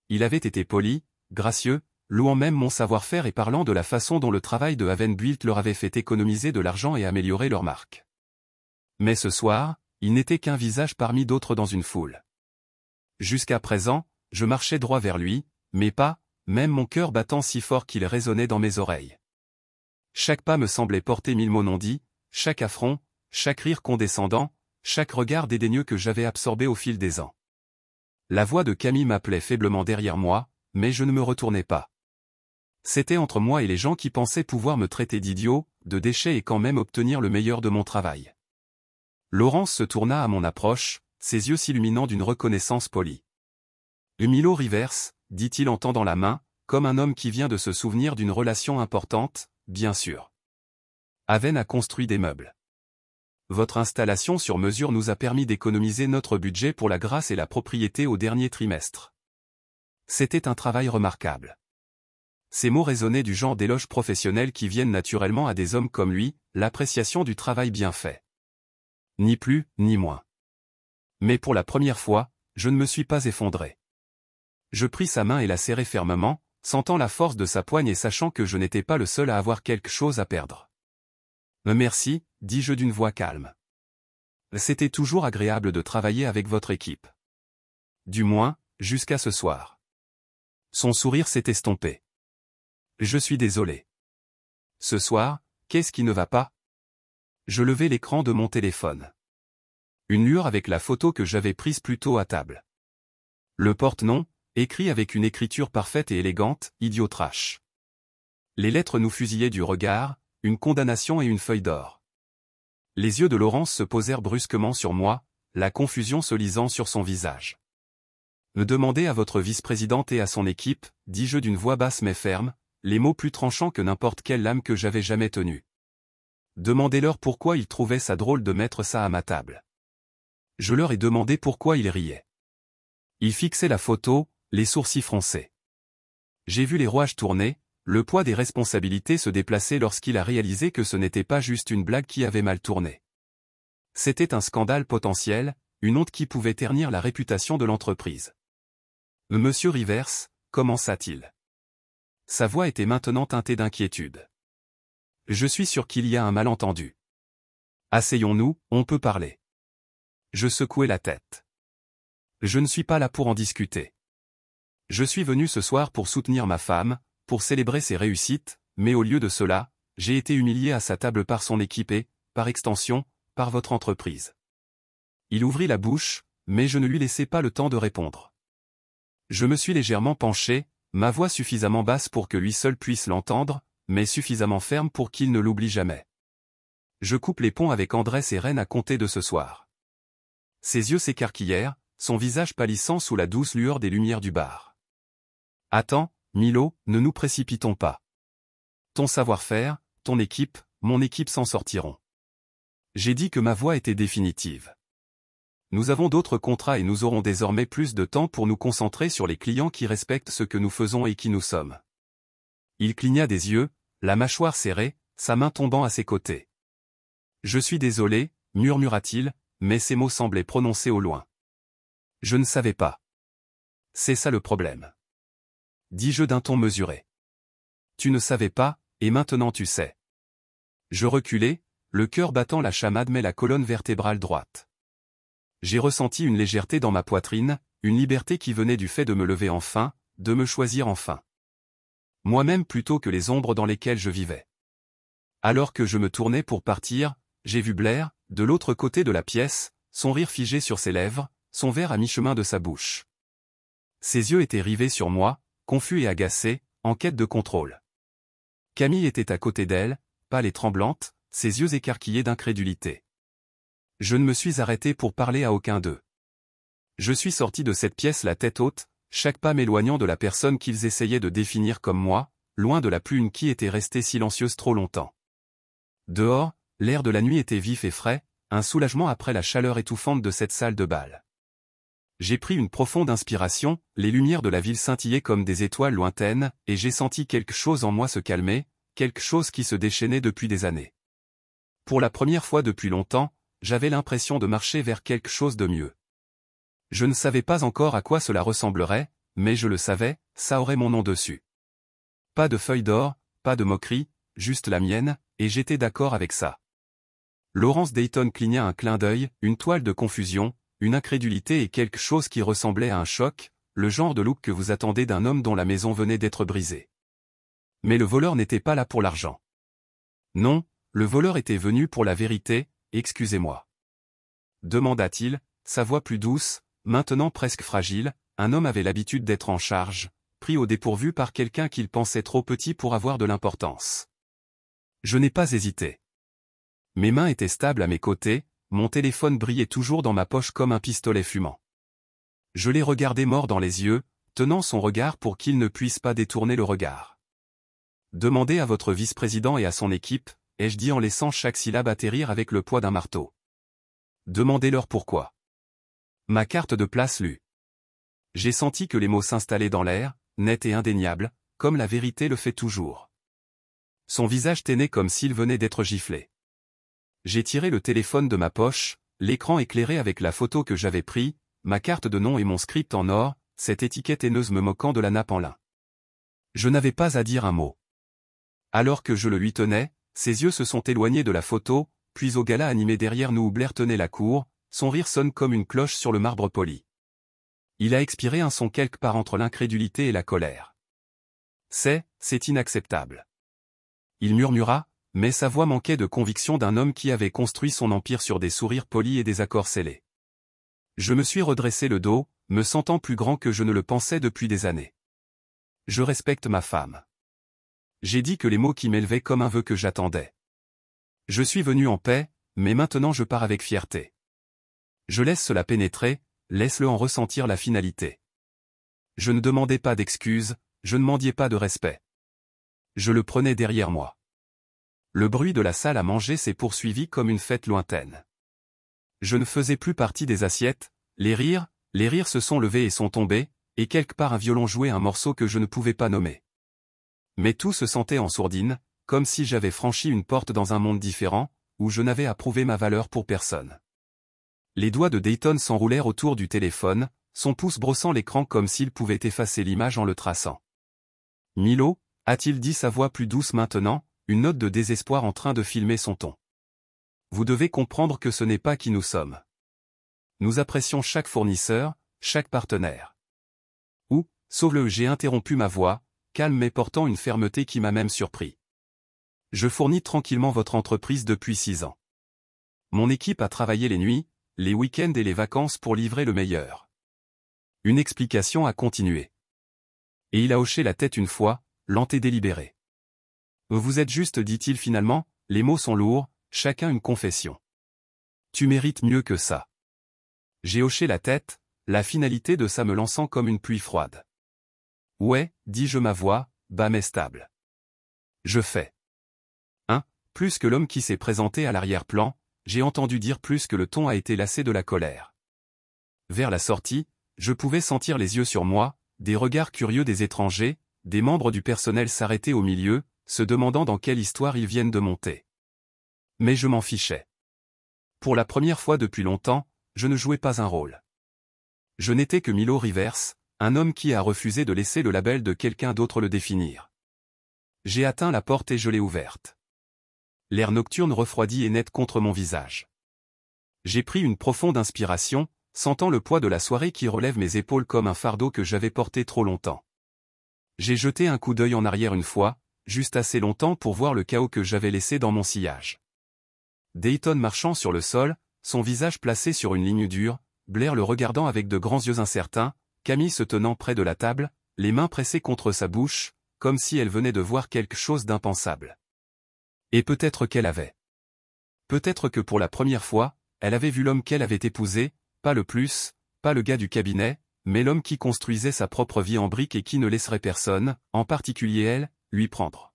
Il avait été poli, gracieux, louant même mon savoir-faire et parlant de la façon dont le travail de Havenbuilt leur avait fait économiser de l'argent et améliorer leur marque. Mais ce soir, il n'était qu'un visage parmi d'autres dans une foule. Jusqu'à présent, je marchais droit vers lui, mes pas, même mon cœur battant si fort qu'il résonnait dans mes oreilles. Chaque pas me semblait porter 1000 mots non dits, chaque affront, chaque rire condescendant, chaque regard dédaigneux que j'avais absorbé au fil des ans. La voix de Camille m'appelait faiblement derrière moi, mais je ne me retournais pas. C'était entre moi et les gens qui pensaient pouvoir me traiter d'idiot, de déchet et quand même obtenir le meilleur de mon travail. Laurence se tourna à mon approche, ses yeux s'illuminant d'une reconnaissance polie. « Milo Rivers » dit-il en tendant la main, comme un homme qui vient de se souvenir d'une relation importante, bien sûr. Aven a construit des meubles. Votre installation sur mesure nous a permis d'économiser notre budget pour la grâce et la propriété au dernier trimestre. C'était un travail remarquable. Ces mots résonnaient du genre d'éloges professionnels qui viennent naturellement à des hommes comme lui, l'appréciation du travail bien fait. Ni plus, ni moins. Mais pour la première fois, je ne me suis pas effondré. Je pris sa main et la serrai fermement, sentant la force de sa poigne et sachant que je n'étais pas le seul à avoir quelque chose à perdre. Merci, dis-je d'une voix calme. C'était toujours agréable de travailler avec votre équipe. Du moins, jusqu'à ce soir. Son sourire s'est estompé. Je suis désolé. Ce soir, qu'est-ce qui ne va pas? Je levai l'écran de mon téléphone. Une lueur avec la photo que j'avais prise plus tôt à table. Le porte-nom, écrit avec une écriture parfaite et élégante, idiot trash. Les lettres nous fusillaient du regard, une condamnation et une feuille d'or. Les yeux de Laurence se posèrent brusquement sur moi, la confusion se lisant sur son visage. Me demandez à votre vice-présidente et à son équipe, dis-je d'une voix basse mais ferme, les mots plus tranchants que n'importe quelle lame que j'avais jamais tenue. Demandez-leur pourquoi ils trouvaient ça drôle de mettre ça à ma table. Je leur ai demandé pourquoi ils riaient. Ils fixaient la photo, les sourcils froncés. J'ai vu les rouages tourner, le poids des responsabilités se déplacer lorsqu'il a réalisé que ce n'était pas juste une blague qui avait mal tourné. C'était un scandale potentiel, une honte qui pouvait ternir la réputation de l'entreprise. Monsieur Rivers, commença-t-il. Sa voix était maintenant teintée d'inquiétude. Je suis sûr qu'il y a un malentendu. Asseyons-nous, on peut parler. Je secouai la tête. Je ne suis pas là pour en discuter. Je suis venu ce soir pour soutenir ma femme, pour célébrer ses réussites, mais au lieu de cela, j'ai été humilié à sa table par son équipe et, par extension, par votre entreprise. Il ouvrit la bouche, mais je ne lui laissai pas le temps de répondre. Je me suis légèrement penché, ma voix suffisamment basse pour que lui seul puisse l'entendre, mais suffisamment ferme pour qu'il ne l'oublie jamais. Je coupe les ponts avec Andrés et Rennes à compter de ce soir. Ses yeux s'écarquillèrent, son visage pâlissant sous la douce lueur des lumières du bar. Attends, Milo, ne nous précipitons pas. Ton savoir-faire, ton équipe, mon équipe s'en sortiront. J'ai dit que ma voix était définitive. Nous avons d'autres contrats et nous aurons désormais plus de temps pour nous concentrer sur les clients qui respectent ce que nous faisons et qui nous sommes. Il cligna des yeux, la mâchoire serrée, sa main tombant à ses côtés. Je suis désolé, murmura-t-il, mais ces mots semblaient prononcés au loin. Je ne savais pas. C'est ça le problème. Dis-je d'un ton mesuré. Tu ne savais pas, et maintenant tu sais. Je reculai, le cœur battant la chamade mais la colonne vertébrale droite. J'ai ressenti une légèreté dans ma poitrine, une liberté qui venait du fait de me lever enfin, de me choisir enfin. Moi-même plutôt que les ombres dans lesquelles je vivais. Alors que je me tournais pour partir, j'ai vu Blair, de l'autre côté de la pièce, son rire figé sur ses lèvres, son verre à mi-chemin de sa bouche. Ses yeux étaient rivés sur moi, confus et agacés, en quête de contrôle. Camille était à côté d'elle, pâle et tremblante, ses yeux écarquillés d'incrédulité. Je ne me suis arrêté pour parler à aucun d'eux. Je suis sorti de cette pièce la tête haute, chaque pas m'éloignant de la personne qu'ils essayaient de définir comme moi, loin de la plume qui était restée silencieuse trop longtemps. Dehors, l'air de la nuit était vif et frais, un soulagement après la chaleur étouffante de cette salle de bal. J'ai pris une profonde inspiration, les lumières de la ville scintillaient comme des étoiles lointaines, et j'ai senti quelque chose en moi se calmer, quelque chose qui se déchaînait depuis des années. Pour la première fois depuis longtemps, j'avais l'impression de marcher vers quelque chose de mieux. Je ne savais pas encore à quoi cela ressemblerait, mais je le savais, ça aurait mon nom dessus. Pas de feuille d'or, pas de moquerie, juste la mienne, et j'étais d'accord avec ça. Laurence Dayton cligna un clin d'œil, une toile de confusion, une incrédulité et quelque chose qui ressemblait à un choc, le genre de look que vous attendez d'un homme dont la maison venait d'être brisée. Mais le voleur n'était pas là pour l'argent. Non, le voleur était venu pour la vérité, excusez-moi. Demanda-t-il, sa voix plus douce, maintenant presque fragile, un homme avait l'habitude d'être en charge, pris au dépourvu par quelqu'un qu'il pensait trop petit pour avoir de l'importance. Je n'ai pas hésité. Mes mains étaient stables à mes côtés, mon téléphone brillait toujours dans ma poche comme un pistolet fumant. Je l'ai regardé mort dans les yeux, tenant son regard pour qu'il ne puisse pas détourner le regard. Demandez à votre vice-président et à son équipe, ai-je dit en laissant chaque syllabe atterrir avec le poids d'un marteau. Demandez-leur pourquoi. Ma carte de place lue. J'ai senti que les mots s'installaient dans l'air, nets et indéniables, comme la vérité le fait toujours. Son visage teinait comme s'il venait d'être giflé. J'ai tiré le téléphone de ma poche, l'écran éclairé avec la photo que j'avais prise, ma carte de nom et mon script en or, cette étiquette haineuse me moquant de la nappe en lin. Je n'avais pas à dire un mot. Alors que je le lui tenais, ses yeux se sont éloignés de la photo, puis au gala animé derrière nous où Blair tenait la cour, son rire sonne comme une cloche sur le marbre poli. Il a expiré un son quelque part entre l'incrédulité et la colère. C'est inacceptable. Il murmura, mais sa voix manquait de conviction d'un homme qui avait construit son empire sur des sourires polis et des accords scellés. Je me suis redressé le dos, me sentant plus grand que je ne le pensais depuis des années. Je respecte ma femme. J'ai dit que les mots qui m'élevaient comme un vœu que j'attendais. Je suis venu en paix, mais maintenant je pars avec fierté. Je laisse cela pénétrer, laisse-le en ressentir la finalité. Je ne demandais pas d'excuses, je ne mendiais pas de respect. Je le prenais derrière moi. Le bruit de la salle à manger s'est poursuivi comme une fête lointaine. Je ne faisais plus partie des assiettes, les rires se sont levés et sont tombés, et quelque part un violon jouait un morceau que je ne pouvais pas nommer. Mais tout se sentait en sourdine, comme si j'avais franchi une porte dans un monde différent, où je n'avais à prouver ma valeur pour personne. Les doigts de Dayton s'enroulèrent autour du téléphone, son pouce brossant l'écran comme s'il pouvait effacer l'image en le traçant. « Milo » a-t-il dit sa voix plus douce maintenant, une note de désespoir en train de filmer son ton. Vous devez comprendre que ce n'est pas qui nous sommes. Nous apprécions chaque fournisseur, chaque partenaire. Ou, sauve-le, j'ai interrompu ma voix, calme mais portant une fermeté qui m'a même surpris. Je fournis tranquillement votre entreprise depuis 6 ans. Mon équipe a travaillé les nuits, les week-ends et les vacances pour livrer le meilleur. Une explication a continué. Et il a hoché la tête une fois, lent et délibéré. Vous êtes juste, dit-il finalement, les mots sont lourds, chacun une confession. Tu mérites mieux que ça. J'ai hoché la tête, la finalité de ça me lançant comme une pluie froide. Ouais, dis-je ma voix, bas mais stable. Je fais. Plus que l'homme qui s'est présenté à l'arrière-plan, j'ai entendu dire plus que le ton a été lassé de la colère. Vers la sortie, je pouvais sentir les yeux sur moi, des regards curieux des étrangers, des membres du personnel s'arrêter au milieu, se demandant dans quelle histoire ils viennent de monter. Mais je m'en fichais. Pour la première fois depuis longtemps, je ne jouais pas un rôle. Je n'étais que Milo Rivers, un homme qui a refusé de laisser le label de quelqu'un d'autre le définir. J'ai atteint la porte et je l'ai ouverte. L'air nocturne refroidi et net contre mon visage. J'ai pris une profonde inspiration, sentant le poids de la soirée qui relève mes épaules comme un fardeau que j'avais porté trop longtemps. J'ai jeté un coup d'œil en arrière une fois, juste assez longtemps pour voir le chaos que j'avais laissé dans mon sillage. Dayton marchant sur le sol, son visage placé sur une ligne dure, Blair le regardant avec de grands yeux incertains, Camille se tenant près de la table, les mains pressées contre sa bouche, comme si elle venait de voir quelque chose d'impensable. Et peut-être qu'elle avait. Peut-être que pour la première fois, elle avait vu l'homme qu'elle avait épousé, pas le plus, pas le gars du cabinet, mais l'homme qui construisait sa propre vie en briques et qui ne laisserait personne, en particulier elle, lui prendre.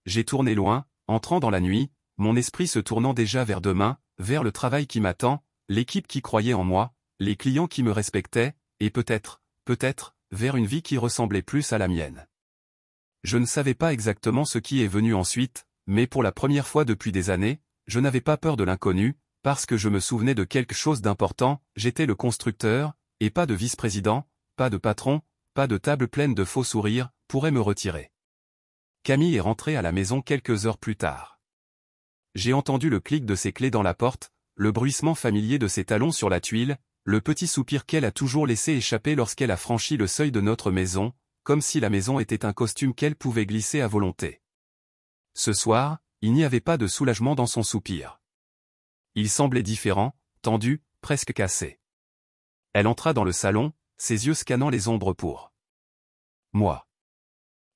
J'ai tourné loin, entrant dans la nuit, mon esprit se tournant déjà vers demain, vers le travail qui m'attend, l'équipe qui croyait en moi, les clients qui me respectaient, et peut-être, vers une vie qui ressemblait plus à la mienne. Je ne savais pas exactement ce qui est venu ensuite, mais pour la première fois depuis des années, je n'avais pas peur de l'inconnu, parce que je me souvenais de quelque chose d'important, j'étais le constructeur, et pas de vice-président, pas de patron, pas de table pleine de faux sourires, pourrait me retirer. Camille est rentrée à la maison quelques heures plus tard. J'ai entendu le clic de ses clés dans la porte, le bruissement familier de ses talons sur la tuile, le petit soupir qu'elle a toujours laissé échapper lorsqu'elle a franchi le seuil de notre maison, comme si la maison était un costume qu'elle pouvait glisser à volonté. Ce soir, il n'y avait pas de soulagement dans son soupir. Il semblait différent, tendu, presque cassé. Elle entra dans le salon, ses yeux scannant les ombres pour moi.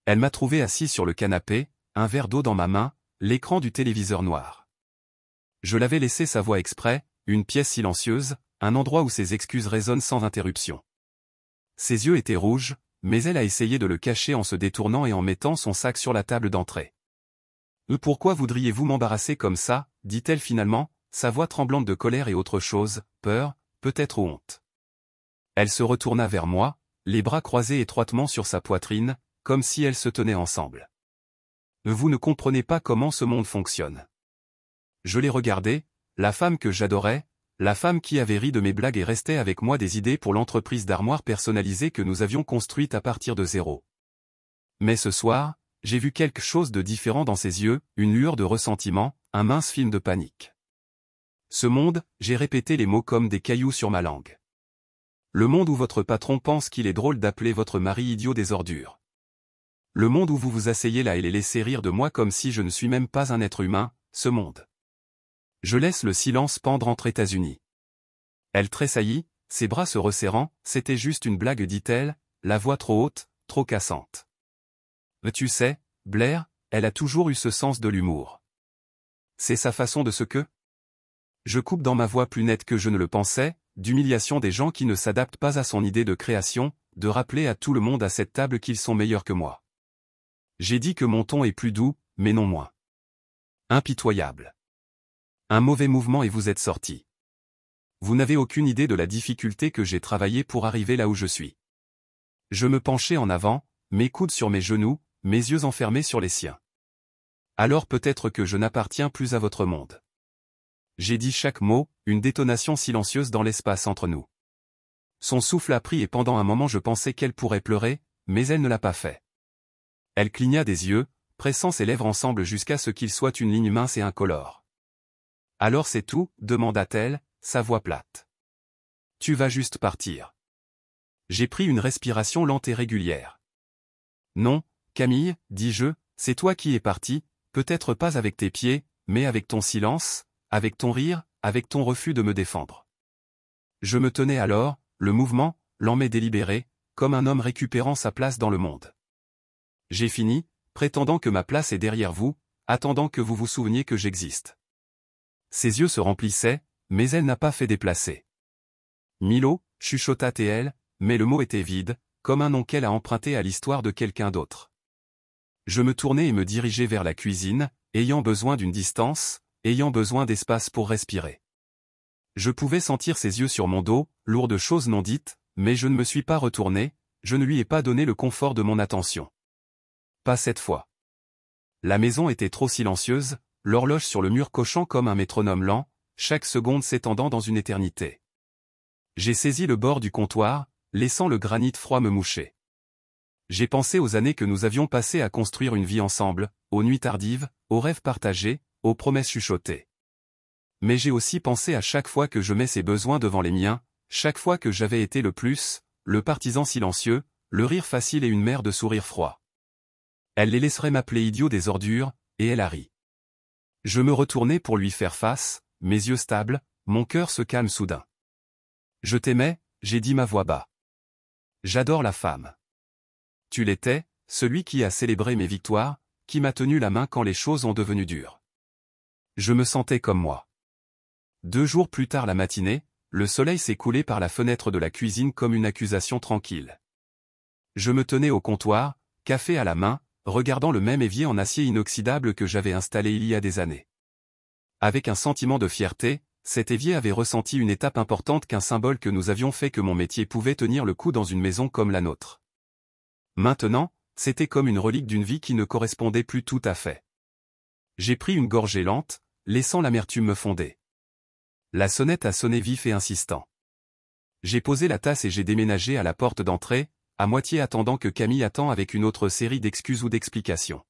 Elle m'a trouvé assis sur le canapé, un verre d'eau dans ma main, l'écran du téléviseur noir. Je l'avais laissé sa voix exprès, une pièce silencieuse, un endroit où ses excuses résonnent sans interruption. Ses yeux étaient rouges, mais elle a essayé de le cacher en se détournant et en mettant son sac sur la table d'entrée. Pourquoi voudriez-vous m'embarrasser comme ça, dit-elle finalement, sa voix tremblante de colère et autre chose, peur, peut-être honte. Elle se retourna vers moi, les bras croisés étroitement sur sa poitrine, comme si elles se tenaient ensemble. Vous ne comprenez pas comment ce monde fonctionne. Je l'ai regardée, la femme que j'adorais, la femme qui avait ri de mes blagues et restait avec moi des idées pour l'entreprise d'armoires personnalisées que nous avions construite à partir de zéro. Mais ce soir, j'ai vu quelque chose de différent dans ses yeux, une lueur de ressentiment, un mince film de panique. Ce monde, j'ai répété les mots comme des cailloux sur ma langue. Le monde où votre patron pense qu'il est drôle d'appeler votre mari idiot des ordures. Le monde où vous vous asseyez là et les laissez rire de moi comme si je ne suis même pas un être humain, ce monde. Je laisse le silence pendre entre États-Unis. Elle tressaillit, ses bras se resserrant, c'était juste une blague dit-elle, la voix trop haute, trop cassante. Tu sais, Blair, elle a toujours eu ce sens de l'humour. C'est sa façon de ce que. Je coupe dans ma voix plus nette que je ne le pensais, d'humiliation des gens qui ne s'adaptent pas à son idée de création, de rappeler à tout le monde à cette table qu'ils sont meilleurs que moi. J'ai dit que mon ton est plus doux, mais non moins. Impitoyable. Un mauvais mouvement et vous êtes sorti. Vous n'avez aucune idée de la difficulté que j'ai travaillé pour arriver là où je suis. Je me penchai en avant, mes coudes sur mes genoux, mes yeux enfermés sur les siens. Alors peut-être que je n'appartiens plus à votre monde. J'ai dit chaque mot, une détonation silencieuse dans l'espace entre nous. Son souffle a pris et pendant un moment je pensais qu'elle pourrait pleurer, mais elle ne l'a pas fait. Elle cligna des yeux, pressant ses lèvres ensemble jusqu'à ce qu'ils soient une ligne mince et incolore. Alors c'est tout, demanda-t-elle, sa voix plate. Tu vas juste partir. J'ai pris une respiration lente et régulière. Non, Camille, dis-je, c'est toi qui es parti, peut-être pas avec tes pieds, mais avec ton silence, avec ton rire, avec ton refus de me défendre. Je me tenais alors, le mouvement, lent mais délibéré, comme un homme récupérant sa place dans le monde. J'ai fini, prétendant que ma place est derrière vous, attendant que vous vous souveniez que j'existe. Ses yeux se remplissaient, mais elle n'a pas fait déplacer. Milo, chuchota T.L., mais le mot était vide, comme un nom qu'elle a emprunté à l'histoire de quelqu'un d'autre. Je me tournai et me dirigeai vers la cuisine, ayant besoin d'une distance, ayant besoin d'espace pour respirer. Je pouvais sentir ses yeux sur mon dos, lourds de choses non dites, mais je ne me suis pas retourné, je ne lui ai pas donné le confort de mon attention. Pas cette fois. La maison était trop silencieuse, l'horloge sur le mur cochant comme un métronome lent, chaque seconde s'étendant dans une éternité. J'ai saisi le bord du comptoir, laissant le granit froid me moucher. J'ai pensé aux années que nous avions passées à construire une vie ensemble, aux nuits tardives, aux rêves partagés, aux promesses chuchotées. Mais j'ai aussi pensé à chaque fois que je mets ses besoins devant les miens, chaque fois que j'avais été le partisan silencieux, le rire facile et une mer de sourires froids. Elle les laisserait m'appeler idiot des ordures, et elle a ri. Je me retournai pour lui faire face, mes yeux stables, mon cœur se calme soudain. Je t'aimais, j'ai dit ma voix bas. J'adore la femme. Tu l'étais, celui qui a célébré mes victoires, qui m'a tenu la main quand les choses ont devenu dures. Je me sentais comme moi. 2 jours plus tard la matinée, le soleil s'écoulait par la fenêtre de la cuisine comme une accusation tranquille. Je me tenais au comptoir, café à la main, regardant le même évier en acier inoxydable que j'avais installé il y a des années. Avec un sentiment de fierté, cet évier avait ressenti une étape importante qu'un symbole que nous avions fait que mon métier pouvait tenir le coup dans une maison comme la nôtre. Maintenant, c'était comme une relique d'une vie qui ne correspondait plus tout à fait. J'ai pris une gorgée lente, laissant l'amertume me fonder. La sonnette a sonné vif et insistant. J'ai posé la tasse et j'ai déménagé à la porte d'entrée, à moitié attendant que Camille attend avec une autre série d'excuses ou d'explications.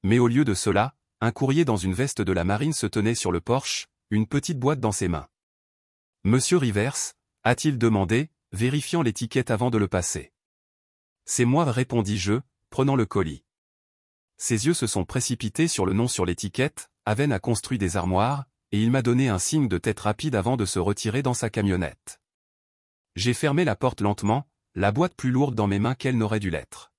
Mais au lieu de cela, un courrier dans une veste de la marine se tenait sur le porche, une petite boîte dans ses mains. « Monsieur Rivers ?» a-t-il demandé, vérifiant l'étiquette avant de le passer. « C'est moi » répondis-je, prenant le colis. Ses yeux se sont précipités sur le nom sur l'étiquette, Aven a construit des armoires, et il m'a donné un signe de tête rapide avant de se retirer dans sa camionnette. J'ai fermé la porte lentement, la boîte plus lourde dans mes mains qu'elle n'aurait dû l'être.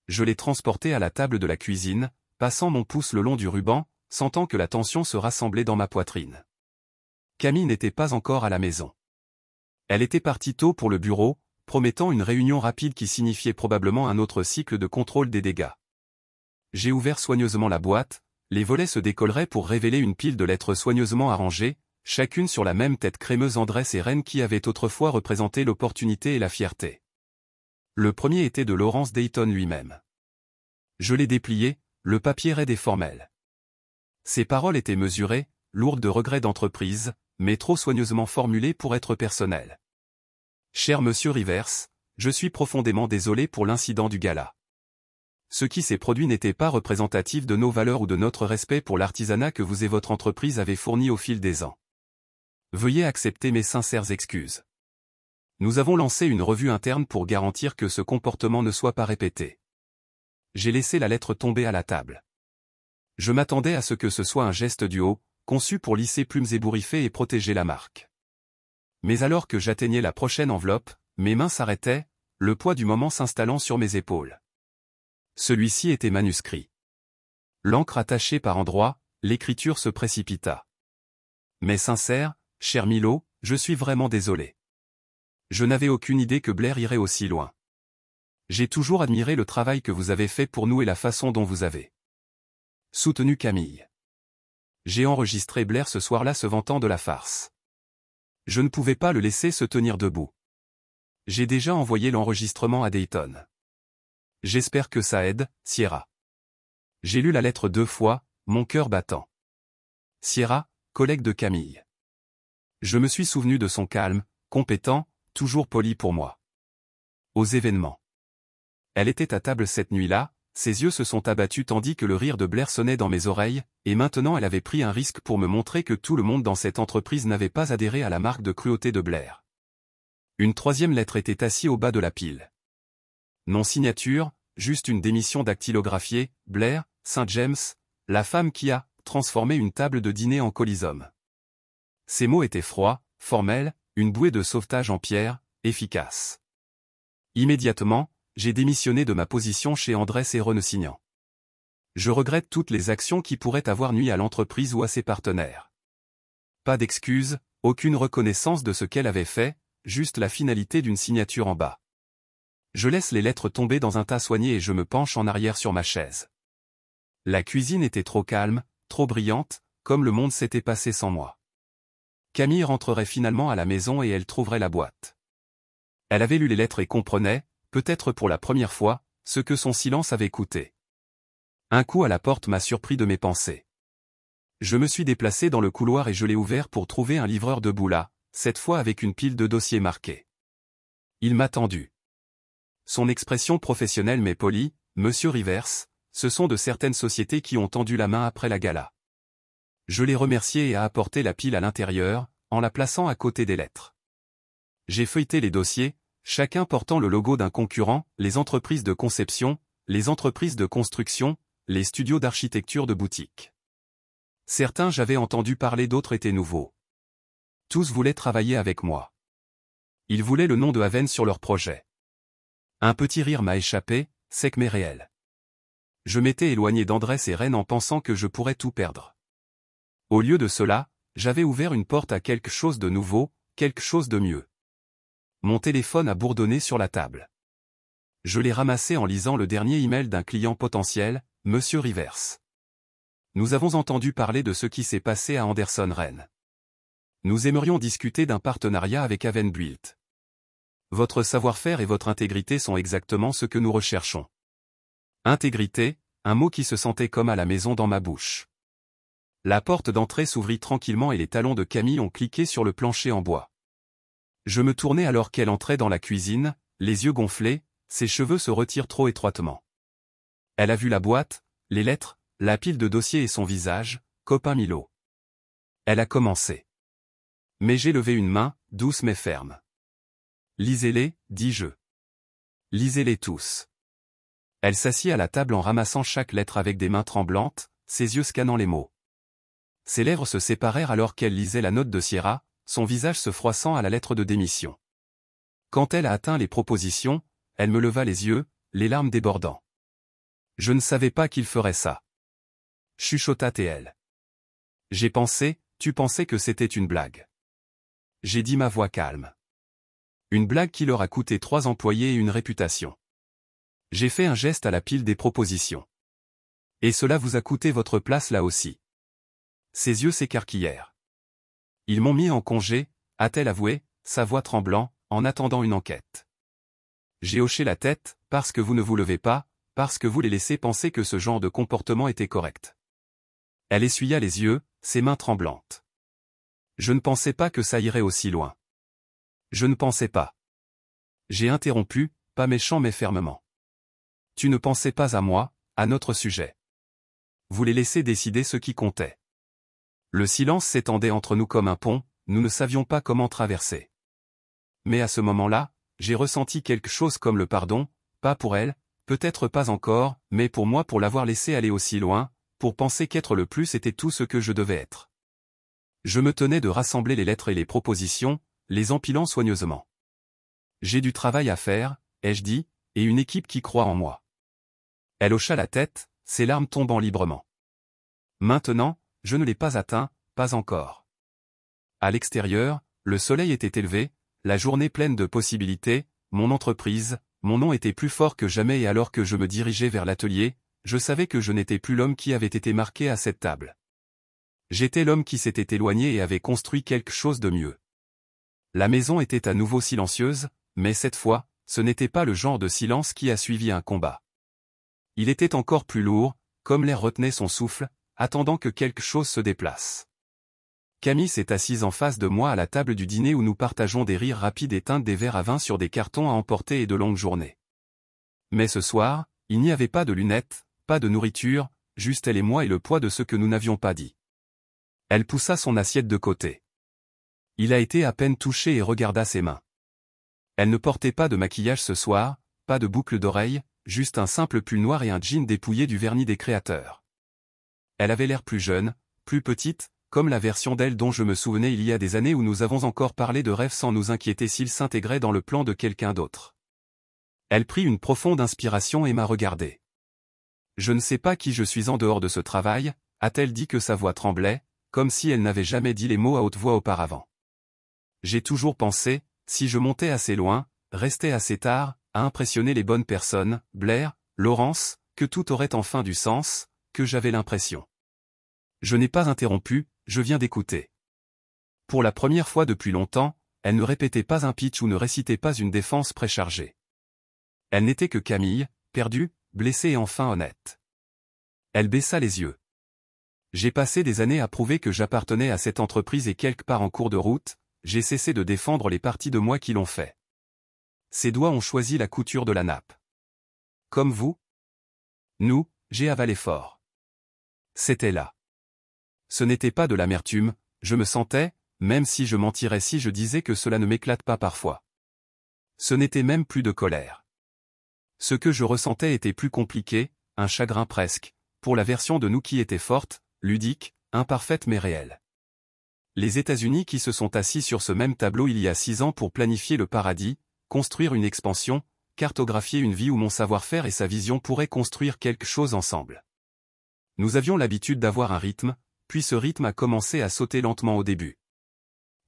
Je l'ai transportée à la table de la cuisine, passant mon pouce le long du ruban, sentant que la tension se rassemblait dans ma poitrine. Camille n'était pas encore à la maison. Elle était partie tôt pour le bureau, promettant une réunion rapide qui signifiait probablement un autre cycle de contrôle des dégâts. J'ai ouvert soigneusement la boîte, les volets se décolleraient pour révéler une pile de lettres soigneusement arrangées, chacune sur la même tête crémeuse Andrés et Reine qui avait autrefois représenté l'opportunité et la fierté. Le premier était de Lawrence Dayton lui-même. Je l'ai déplié, le papier raide et formel. Ses paroles étaient mesurées, lourdes de regrets d'entreprise, mais trop soigneusement formulées pour être personnelles. Cher Monsieur Rivers, je suis profondément désolé pour l'incident du gala. Ce qui s'est produit n'était pas représentatif de nos valeurs ou de notre respect pour l'artisanat que vous et votre entreprise avez fourni au fil des ans. Veuillez accepter mes sincères excuses. Nous avons lancé une revue interne pour garantir que ce comportement ne soit pas répété. J'ai laissé la lettre tomber à la table. Je m'attendais à ce que ce soit un geste du haut, conçu pour lisser plumes ébouriffées et protéger la marque. Mais alors que j'atteignais la prochaine enveloppe, mes mains s'arrêtaient, le poids du moment s'installant sur mes épaules. Celui-ci était manuscrit. L'encre attachée par endroits, l'écriture se précipita. Mais sincère, cher Milo, je suis vraiment désolé. Je n'avais aucune idée que Blair irait aussi loin. J'ai toujours admiré le travail que vous avez fait pour nous et la façon dont vous avez soutenu Camille. J'ai enregistré Blair ce soir-là se vantant de la farce. Je ne pouvais pas le laisser se tenir debout. J'ai déjà envoyé l'enregistrement à Dayton. J'espère que ça aide, Sierra. J'ai lu la lettre 2 fois, mon cœur battant. Sierra, collègue de Camille. Je me suis souvenu de son calme, compétent, toujours poli pour moi. Aux événements. Elle était à table cette nuit-là, ses yeux se sont abattus tandis que le rire de Blair sonnait dans mes oreilles, et maintenant elle avait pris un risque pour me montrer que tout le monde dans cette entreprise n'avait pas adhéré à la marque de cruauté de Blair. Une troisième lettre était assise au bas de la pile. Non signature, juste une démission dactylographiée, Blair, St. James, la femme qui a transformé une table de dîner en colisum. Ces mots étaient froids, formels, une bouée de sauvetage en pierre, efficace. Immédiatement, j'ai démissionné de ma position chez Andrés et Renesignant. Je regrette toutes les actions qui pourraient avoir nui à l'entreprise ou à ses partenaires. Pas d'excuses, aucune reconnaissance de ce qu'elle avait fait, juste la finalité d'une signature en bas. Je laisse les lettres tomber dans un tas soigné et je me penche en arrière sur ma chaise. La cuisine était trop calme, trop brillante, comme le monde s'était passé sans moi. Camille rentrerait finalement à la maison et elle trouverait la boîte. Elle avait lu les lettres et comprenait, peut-être pour la première fois, ce que son silence avait coûté. Un coup à la porte m'a surpris de mes pensées. Je me suis déplacé dans le couloir et je l'ai ouvert pour trouver un livreur debout là, cette fois avec une pile de dossiers marqués. Il m'a tendu. Son expression professionnelle mais polie, Monsieur Rivers, ce sont de certaines sociétés qui ont tendu la main après la gala. Je l'ai remercié et a apporté la pile à l'intérieur, en la plaçant à côté des lettres. J'ai feuilleté les dossiers, chacun portant le logo d'un concurrent, les entreprises de conception, les entreprises de construction, les studios d'architecture de boutique. Certains j'avais entendu parler, d'autres étaient nouveaux. Tous voulaient travailler avec moi. Ils voulaient le nom de Haven sur leur projet. Un petit rire m'a échappé, sec mais réel. Je m'étais éloigné d'Andrés et Reine en pensant que je pourrais tout perdre. Au lieu de cela, j'avais ouvert une porte à quelque chose de nouveau, quelque chose de mieux. Mon téléphone a bourdonné sur la table. Je l'ai ramassé en lisant le dernier email d'un client potentiel, Monsieur Rivers. Nous avons entendu parler de ce qui s'est passé à Anderson Rennes. Nous aimerions discuter d'un partenariat avec Havenbuilt. Votre savoir-faire et votre intégrité sont exactement ce que nous recherchons. Intégrité, un mot qui se sentait comme à la maison dans ma bouche. La porte d'entrée s'ouvrit tranquillement et les talons de Camille ont cliqué sur le plancher en bois. Je me tournai alors qu'elle entrait dans la cuisine, les yeux gonflés, ses cheveux se retirent trop étroitement. Elle a vu la boîte, les lettres, la pile de dossiers et son visage, copain Milo. Elle a commencé. Mais j'ai levé une main, douce mais ferme. Lisez-les, dis-je. Lisez-les tous. Elle s'assit à la table en ramassant chaque lettre avec des mains tremblantes, ses yeux scannant les mots. Ses lèvres se séparèrent alors qu'elle lisait la note de Sierra, son visage se froissant à la lettre de démission. Quand elle a atteint les propositions, elle me leva les yeux, les larmes débordant. Je ne savais pas qu'il ferait ça. Chuchota-t-elle. J'ai pensé, tu pensais que c'était une blague. J'ai dit ma voix calme. Une blague qui leur a coûté 3 employés et une réputation. J'ai fait un geste à la pile des propositions. Et cela vous a coûté votre place là aussi. Ses yeux s'écarquillèrent. Ils m'ont mis en congé, a-t-elle avoué, sa voix tremblant, en attendant une enquête. J'ai hoché la tête, parce que vous ne vous levez pas, parce que vous les laissez penser que ce genre de comportement était correct. Elle essuya les yeux, ses mains tremblantes. Je ne pensais pas que ça irait aussi loin. Je ne pensais pas. J'ai interrompu, pas méchant mais fermement. Tu ne pensais pas à moi, à notre sujet. Vous les laissez décider ce qui comptait. Le silence s'étendait entre nous comme un pont, nous ne savions pas comment traverser. Mais à ce moment-là, j'ai ressenti quelque chose comme le pardon, pas pour elle, peut-être pas encore, mais pour moi pour l'avoir laissé aller aussi loin, pour penser qu'être le plus était tout ce que je devais être. Je me tenais de rassembler les lettres et les propositions, les empilant soigneusement. J'ai du travail à faire, ai-je dit, et une équipe qui croit en moi. Elle hocha la tête, ses larmes tombant librement. Maintenant, je ne l'ai pas atteint, pas encore. À l'extérieur, le soleil était élevé, la journée pleine de possibilités, mon entreprise, mon nom était plus fort que jamais et alors que je me dirigeais vers l'atelier, je savais que je n'étais plus l'homme qui avait été marqué à cette table. J'étais l'homme qui s'était éloigné et avait construit quelque chose de mieux. La maison était à nouveau silencieuse, mais cette fois, ce n'était pas le genre de silence qui a suivi un combat. Il était encore plus lourd, comme l'air retenait son souffle, attendant que quelque chose se déplace. Camille s'est assise en face de moi à la table du dîner où nous partageons des rires rapides et teintes des verres à vin sur des cartons à emporter et de longues journées. Mais ce soir, il n'y avait pas de lunettes, pas de nourriture, juste elle et moi et le poids de ce que nous n'avions pas dit. Elle poussa son assiette de côté. Il a été à peine touché et regarda ses mains. Elle ne portait pas de maquillage ce soir, pas de boucle d'oreille, juste un simple pull noir et un jean dépouillé du vernis des créateurs. Elle avait l'air plus jeune, plus petite, comme la version d'elle dont je me souvenais il y a des années où nous avons encore parlé de rêves sans nous inquiéter s'ils s'intégraient dans le plan de quelqu'un d'autre. Elle prit une profonde inspiration et m'a regardé. Je ne sais pas qui je suis en dehors de ce travail, a-t-elle dit que sa voix tremblait, comme si elle n'avait jamais dit les mots à haute voix auparavant. J'ai toujours pensé, si je montais assez loin, restais assez tard, à impressionner les bonnes personnes, Blair, Laurence, que tout aurait enfin du sens, que j'avais l'impression. Je n'ai pas interrompu, je viens d'écouter. Pour la première fois depuis longtemps, elle ne répétait pas un pitch ou ne récitait pas une défense préchargée. Elle n'était que Camille, perdue, blessée et enfin honnête. Elle baissa les yeux. J'ai passé des années à prouver que j'appartenais à cette entreprise et quelque part en cours de route, j'ai cessé de défendre les parties de moi qui l'ont fait. Ses doigts ont choisi la couture de la nappe. Comme vous? Nous, j'ai avalé fort. C'était là. Ce n'était pas de l'amertume, je me sentais, même si je mentirais si je disais que cela ne m'éclate pas parfois. Ce n'était même plus de colère. Ce que je ressentais était plus compliqué, un chagrin presque, pour la version de nous qui était forte, ludique, imparfaite mais réelle. Les États-Unis qui se sont assis sur ce même tableau il y a 6 ans pour planifier le paradis, construire une expansion, cartographier une vie où mon savoir-faire et sa vision pourraient construire quelque chose ensemble. Nous avions l'habitude d'avoir un rythme, puis ce rythme a commencé à sauter lentement au début.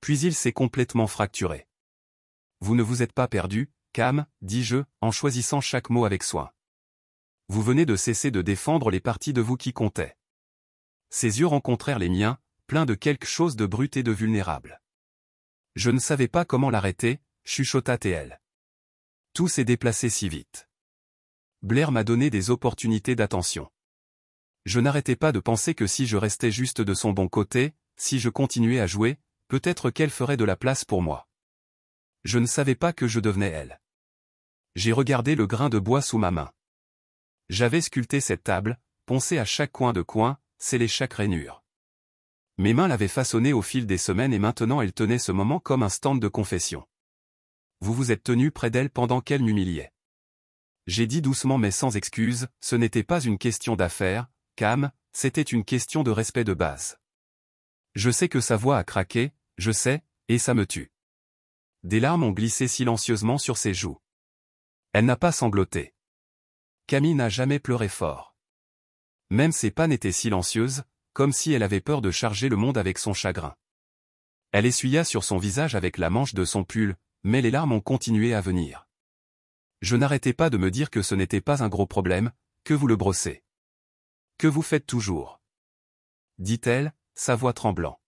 Puis il s'est complètement fracturé. Vous ne vous êtes pas perdu, Cam, dis-je, en choisissant chaque mot avec soin. Vous venez de cesser de défendre les parties de vous qui comptaient. Ses yeux rencontrèrent les miens, pleins de quelque chose de brut et de vulnérable. Je ne savais pas comment l'arrêter, chuchota-t-elle. Tout s'est déplacé si vite. Blair m'a donné des opportunités d'attention. Je n'arrêtais pas de penser que si je restais juste de son bon côté, si je continuais à jouer, peut-être qu'elle ferait de la place pour moi. Je ne savais pas que je devenais elle. J'ai regardé le grain de bois sous ma main. J'avais sculpté cette table, poncé à chaque coin de coin, scellé chaque rainure. Mes mains l'avaient façonnée au fil des semaines et maintenant elle tenait ce moment comme un stand de confession. Vous vous êtes tenu près d'elle pendant qu'elle m'humiliait. J'ai dit doucement mais sans excuse, ce n'était pas une question d'affaires, Cam, c'était une question de respect de base. Je sais que sa voix a craqué, je sais, et ça me tue. Des larmes ont glissé silencieusement sur ses joues. Elle n'a pas sangloté. Camille n'a jamais pleuré fort. Même ses pannes étaient silencieuses, comme si elle avait peur de charger le monde avec son chagrin. Elle essuya sur son visage avec la manche de son pull, mais les larmes ont continué à venir. Je n'arrêtais pas de me dire que ce n'était pas un gros problème, que vous le brossez. Que vous faites toujours? Dit-elle, sa voix tremblant.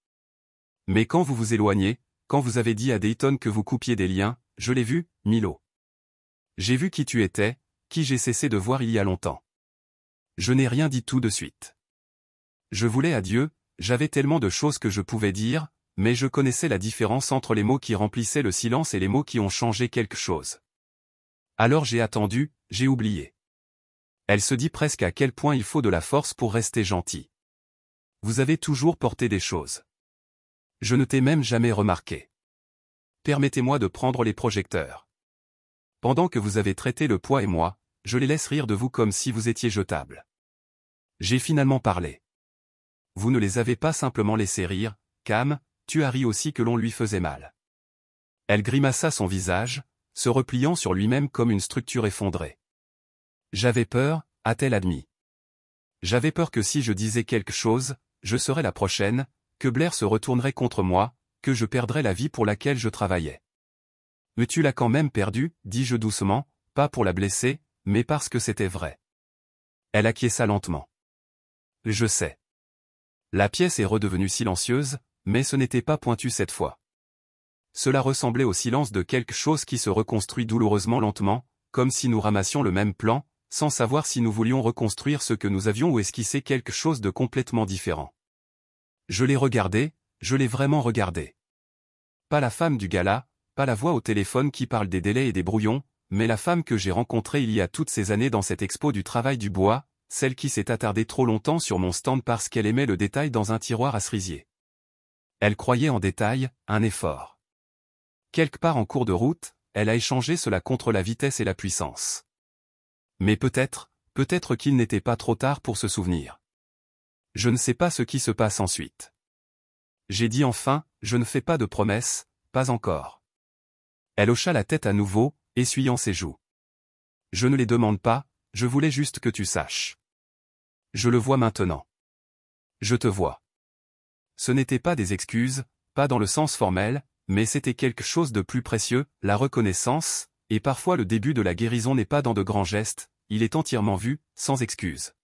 Mais quand vous vous éloignez, quand vous avez dit à Dayton que vous coupiez des liens, je l'ai vu, Milo. J'ai vu qui tu étais, qui j'ai cessé de voir il y a longtemps. Je n'ai rien dit tout de suite. Je voulais à Dieu, j'avais tellement de choses que je pouvais dire, mais je connaissais la différence entre les mots qui remplissaient le silence et les mots qui ont changé quelque chose. Alors j'ai attendu, j'ai oublié. Elle se dit presque à quel point il faut de la force pour rester gentil. Vous avez toujours porté des choses. Je ne t'ai même jamais remarqué. Permettez-moi de prendre les projecteurs. Pendant que vous avez traité le poids et moi, je les laisse rire de vous comme si vous étiez jetables. J'ai finalement parlé. Vous ne les avez pas simplement laissés rire, Cam, tu as ri aussi que l'on lui faisait mal. Elle grimaça son visage, se repliant sur lui-même comme une structure effondrée. J'avais peur, a-t-elle admis. J'avais peur que si je disais quelque chose, je serais la prochaine, que Blair se retournerait contre moi, que je perdrais la vie pour laquelle je travaillais. Mais tu l'as quand même perdue, dis-je doucement, pas pour la blesser, mais parce que c'était vrai. Elle acquiesça lentement. Je sais. La pièce est redevenue silencieuse, mais ce n'était pas pointu cette fois. Cela ressemblait au silence de quelque chose qui se reconstruit douloureusement lentement, comme si nous ramassions le même plan, sans savoir si nous voulions reconstruire ce que nous avions ou esquisser quelque chose de complètement différent. Je l'ai regardé, je l'ai vraiment regardé. Pas la femme du gala, pas la voix au téléphone qui parle des délais et des brouillons, mais la femme que j'ai rencontrée il y a toutes ces années dans cette expo du travail du bois, celle qui s'est attardée trop longtemps sur mon stand parce qu'elle aimait le détail dans un tiroir à cerisier. Elle croyait en détail, un effort. Quelque part en cours de route, elle a échangé cela contre la vitesse et la puissance. Mais peut-être qu'il n'était pas trop tard pour se souvenir. Je ne sais pas ce qui se passe ensuite. J'ai dit enfin, je ne fais pas de promesses, pas encore. Elle hocha la tête à nouveau, essuyant ses joues. Je ne les demande pas, je voulais juste que tu saches. Je le vois maintenant. Je te vois. Ce n'était pas des excuses, pas dans le sens formel, mais c'était quelque chose de plus précieux, la reconnaissance, et parfois le début de la guérison n'est pas dans de grands gestes, il est entièrement vu, sans excuse.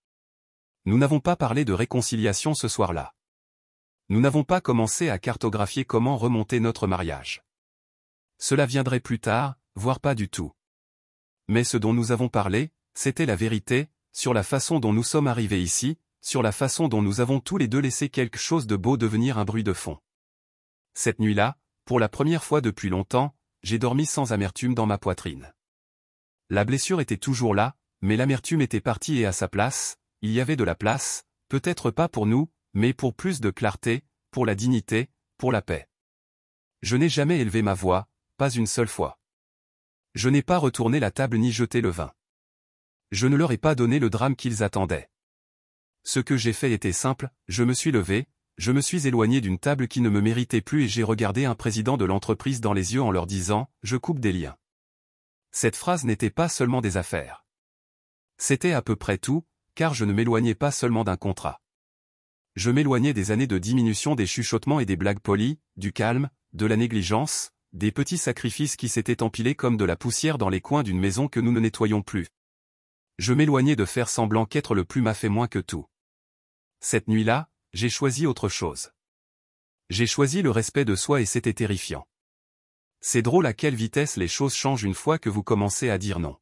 Nous n'avons pas parlé de réconciliation ce soir-là. Nous n'avons pas commencé à cartographier comment remonter notre mariage. Cela viendrait plus tard, voire pas du tout. Mais ce dont nous avons parlé, c'était la vérité, sur la façon dont nous sommes arrivés ici, sur la façon dont nous avons tous les deux laissé quelque chose de beau devenir un bruit de fond. Cette nuit-là, pour la première fois depuis longtemps, j'ai dormi sans amertume dans ma poitrine. La blessure était toujours là, mais l'amertume était partie et à sa place, il y avait de la place, peut-être pas pour nous, mais pour plus de clarté, pour la dignité, pour la paix. Je n'ai jamais élevé ma voix, pas une seule fois. Je n'ai pas retourné la table ni jeté le vin. Je ne leur ai pas donné le drame qu'ils attendaient. Ce que j'ai fait était simple, je me suis levé, je me suis éloigné d'une table qui ne me méritait plus et j'ai regardé un président de l'entreprise dans les yeux en leur disant « Je coupe des liens ». Cette phrase n'était pas seulement des affaires. C'était à peu près tout, car je ne m'éloignais pas seulement d'un contrat. Je m'éloignais des années de diminution des chuchotements et des blagues polies, du calme, de la négligence, des petits sacrifices qui s'étaient empilés comme de la poussière dans les coins d'une maison que nous ne nettoyons plus. Je m'éloignais de faire semblant qu'être le plus m'a fait moins que tout. Cette nuit-là, j'ai choisi autre chose. J'ai choisi le respect de soi et c'était terrifiant. C'est drôle à quelle vitesse les choses changent une fois que vous commencez à dire non.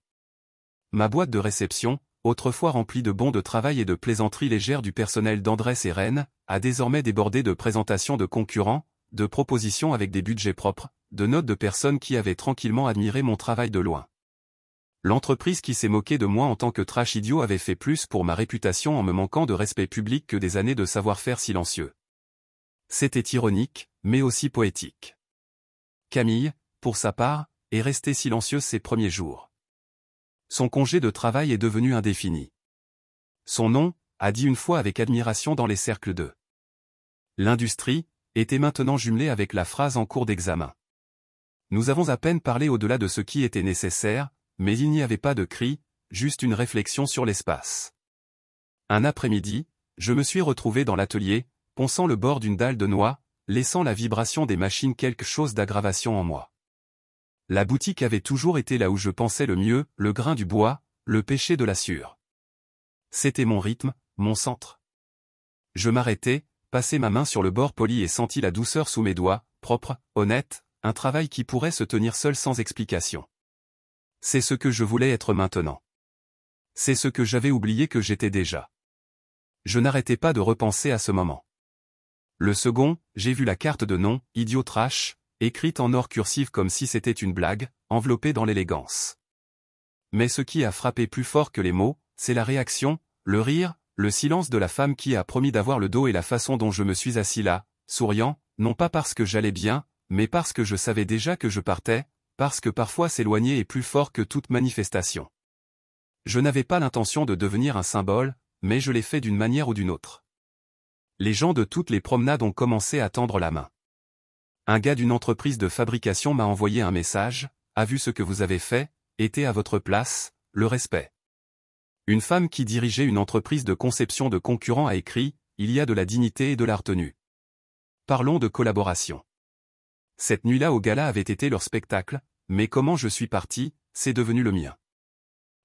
Ma boîte de réception, autrefois remplie de bons de travail et de plaisanteries légères du personnel d'Andrés et Rennes, a désormais débordé de présentations de concurrents, de propositions avec des budgets propres, de notes de personnes qui avaient tranquillement admiré mon travail de loin. L'entreprise qui s'est moquée de moi en tant que trash idiot avait fait plus pour ma réputation en me manquant de respect public que des années de savoir-faire silencieux. C'était ironique, mais aussi poétique. Camille, pour sa part, est restée silencieuse ces premiers jours. Son congé de travail est devenu indéfini. Son nom, a dit une fois avec admiration dans les cercles de l'industrie, était maintenant jumelé avec la phrase en cours d'examen. Nous avons à peine parlé au-delà de ce qui était nécessaire, mais il n'y avait pas de cri, juste une réflexion sur l'espace. Un après-midi, je me suis retrouvé dans l'atelier, ponçant le bord d'une dalle de noix, laissant la vibration des machines quelque chose d'aggravation en moi. La boutique avait toujours été là où je pensais le mieux, le grain du bois, le péché de la sueur. C'était mon rythme, mon centre. Je m'arrêtai, passai ma main sur le bord poli et sentis la douceur sous mes doigts, propre, honnête, un travail qui pourrait se tenir seul sans explication. C'est ce que je voulais être maintenant. C'est ce que j'avais oublié que j'étais déjà. Je n'arrêtais pas de repenser à ce moment. Le second, j'ai vu la carte de nom, Idiot Trash, écrite en or cursif comme si c'était une blague, enveloppée dans l'élégance. Mais ce qui a frappé plus fort que les mots, c'est la réaction, le rire, le silence de la femme qui a promis d'avoir le dos et la façon dont je me suis assis là, souriant, non pas parce que j'allais bien, mais parce que je savais déjà que je partais, parce que parfois s'éloigner est plus fort que toute manifestation. Je n'avais pas l'intention de devenir un symbole, mais je l'ai fait d'une manière ou d'une autre. Les gens de toutes les promenades ont commencé à tendre la main. Un gars d'une entreprise de fabrication m'a envoyé un message, a vu ce que vous avez fait, était à votre place, le respect. Une femme qui dirigeait une entreprise de conception de concurrents a écrit, il y a de la dignité et de la retenue. Parlons de collaboration. Cette nuit-là au gala avait été leur spectacle, mais comment je suis parti, c'est devenu le mien.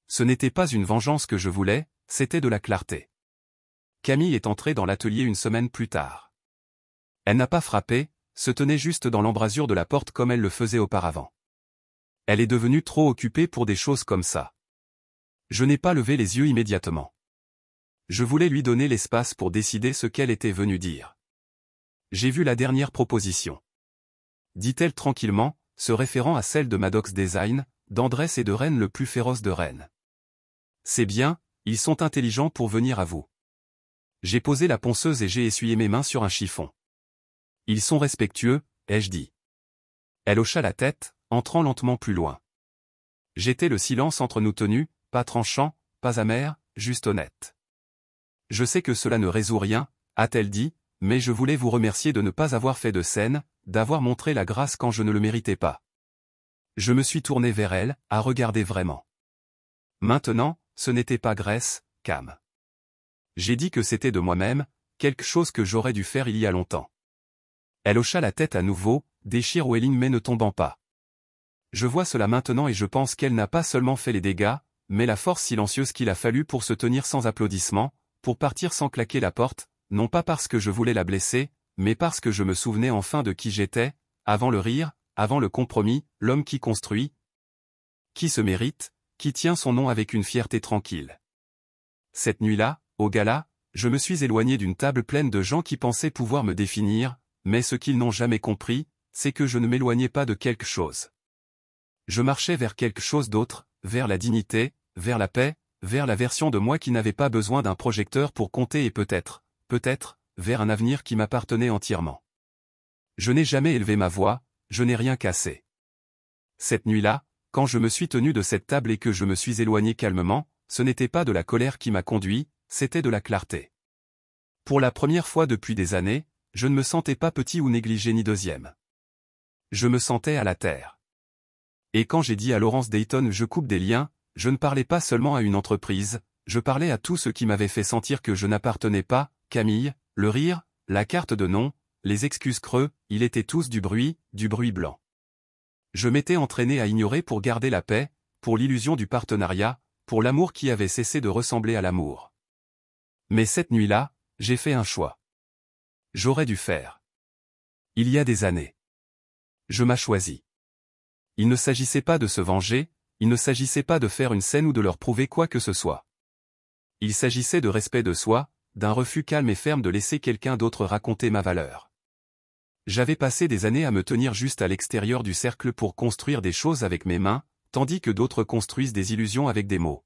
Ce n'était pas une vengeance que je voulais, c'était de la clarté. Camille est entrée dans l'atelier une semaine plus tard. Elle n'a pas frappé, se tenait juste dans l'embrasure de la porte comme elle le faisait auparavant. Elle est devenue trop occupée pour des choses comme ça. Je n'ai pas levé les yeux immédiatement. Je voulais lui donner l'espace pour décider ce qu'elle était venue dire. J'ai vu la dernière proposition. Dit-elle tranquillement, se référant à celle de Maddox Design, d'Andrés et de Rennes le plus féroce de Rennes. C'est bien, ils sont intelligents pour venir à vous. J'ai posé la ponceuse et j'ai essuyé mes mains sur un chiffon. Ils sont respectueux, ai-je dit. Elle hocha la tête, entrant lentement plus loin. J'étais le silence entre nous tenu, pas tranchant, pas amer, juste honnête. Je sais que cela ne résout rien, a-t-elle dit, mais je voulais vous remercier de ne pas avoir fait de scène, d'avoir montré la grâce quand je ne le méritais pas. Je me suis tourné vers elle, à regarder vraiment. Maintenant, ce n'était pas Grace, Cam. J'ai dit que c'était de moi-même, quelque chose que j'aurais dû faire il y a longtemps. Elle hocha la tête à nouveau, déchire Welling mais ne tombant pas. Je vois cela maintenant et je pense qu'elle n'a pas seulement fait les dégâts, mais la force silencieuse qu'il a fallu pour se tenir sans applaudissements, pour partir sans claquer la porte, non pas parce que je voulais la blesser, mais parce que je me souvenais enfin de qui j'étais, avant le rire, avant le compromis, l'homme qui construit, qui se mérite, qui tient son nom avec une fierté tranquille. Cette nuit-là, au gala, je me suis éloigné d'une table pleine de gens qui pensaient pouvoir me définir, mais ce qu'ils n'ont jamais compris, c'est que je ne m'éloignais pas de quelque chose. Je marchais vers quelque chose d'autre, vers la dignité, vers la paix, vers la version de moi qui n'avait pas besoin d'un projecteur pour compter et peut-être, vers un avenir qui m'appartenait entièrement. Je n'ai jamais élevé ma voix, je n'ai rien cassé. Cette nuit-là, quand je me suis tenu de cette table et que je me suis éloigné calmement, ce n'était pas de la colère qui m'a conduit, c'était de la clarté. Pour la première fois depuis des années, je ne me sentais pas petit ou négligé ni deuxième. Je me sentais à la terre. Et quand j'ai dit à Laurence Dayton je coupe des liens, je ne parlais pas seulement à une entreprise, je parlais à tout ce qui m'avait fait sentir que je n'appartenais pas, Camille, le rire, la carte de nom, les excuses creux, ils étaient tous du bruit blanc. Je m'étais entraîné à ignorer pour garder la paix, pour l'illusion du partenariat, pour l'amour qui avait cessé de ressembler à l'amour. Mais cette nuit-là, j'ai fait un choix. J'aurais dû faire. Il y a des années. Je m'as choisi. Il ne s'agissait pas de se venger, il ne s'agissait pas de faire une scène ou de leur prouver quoi que ce soit. Il s'agissait de respect de soi, d'un refus calme et ferme de laisser quelqu'un d'autre raconter ma valeur. J'avais passé des années à me tenir juste à l'extérieur du cercle pour construire des choses avec mes mains, tandis que d'autres construisent des illusions avec des mots.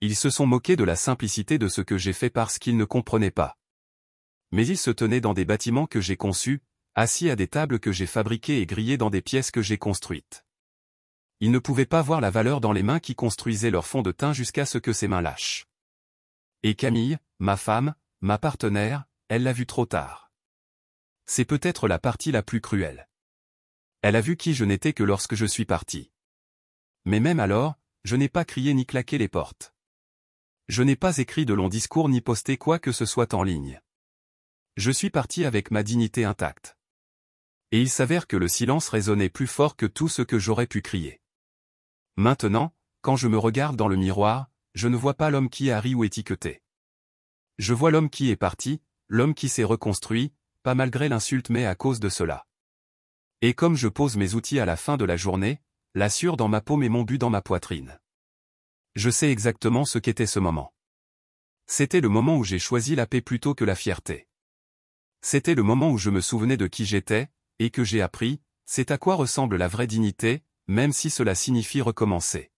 Ils se sont moqués de la simplicité de ce que j'ai fait parce qu'ils ne comprenaient pas. Mais ils se tenaient dans des bâtiments que j'ai conçus, assis à des tables que j'ai fabriquées et grillés dans des pièces que j'ai construites. Ils ne pouvaient pas voir la valeur dans les mains qui construisaient leur fond de teint jusqu'à ce que ces mains lâchent. Et Camille, ma femme, ma partenaire, elle l'a vu trop tard. C'est peut-être la partie la plus cruelle. Elle a vu qui je n'étais que lorsque je suis parti. Mais même alors, je n'ai pas crié ni claqué les portes. Je n'ai pas écrit de longs discours ni posté quoi que ce soit en ligne. Je suis parti avec ma dignité intacte. Et il s'avère que le silence résonnait plus fort que tout ce que j'aurais pu crier. Maintenant, quand je me regarde dans le miroir, je ne vois pas l'homme qui a ri ou étiqueté. Je vois l'homme qui est parti, l'homme qui s'est reconstruit, pas malgré l'insulte mais à cause de cela. Et comme je pose mes outils à la fin de la journée, la sueur dans ma paume et mon but dans ma poitrine. Je sais exactement ce qu'était ce moment. C'était le moment où j'ai choisi la paix plutôt que la fierté. C'était le moment où je me souvenais de qui j'étais, et que j'ai appris, c'est à quoi ressemble la vraie dignité, même si cela signifie recommencer.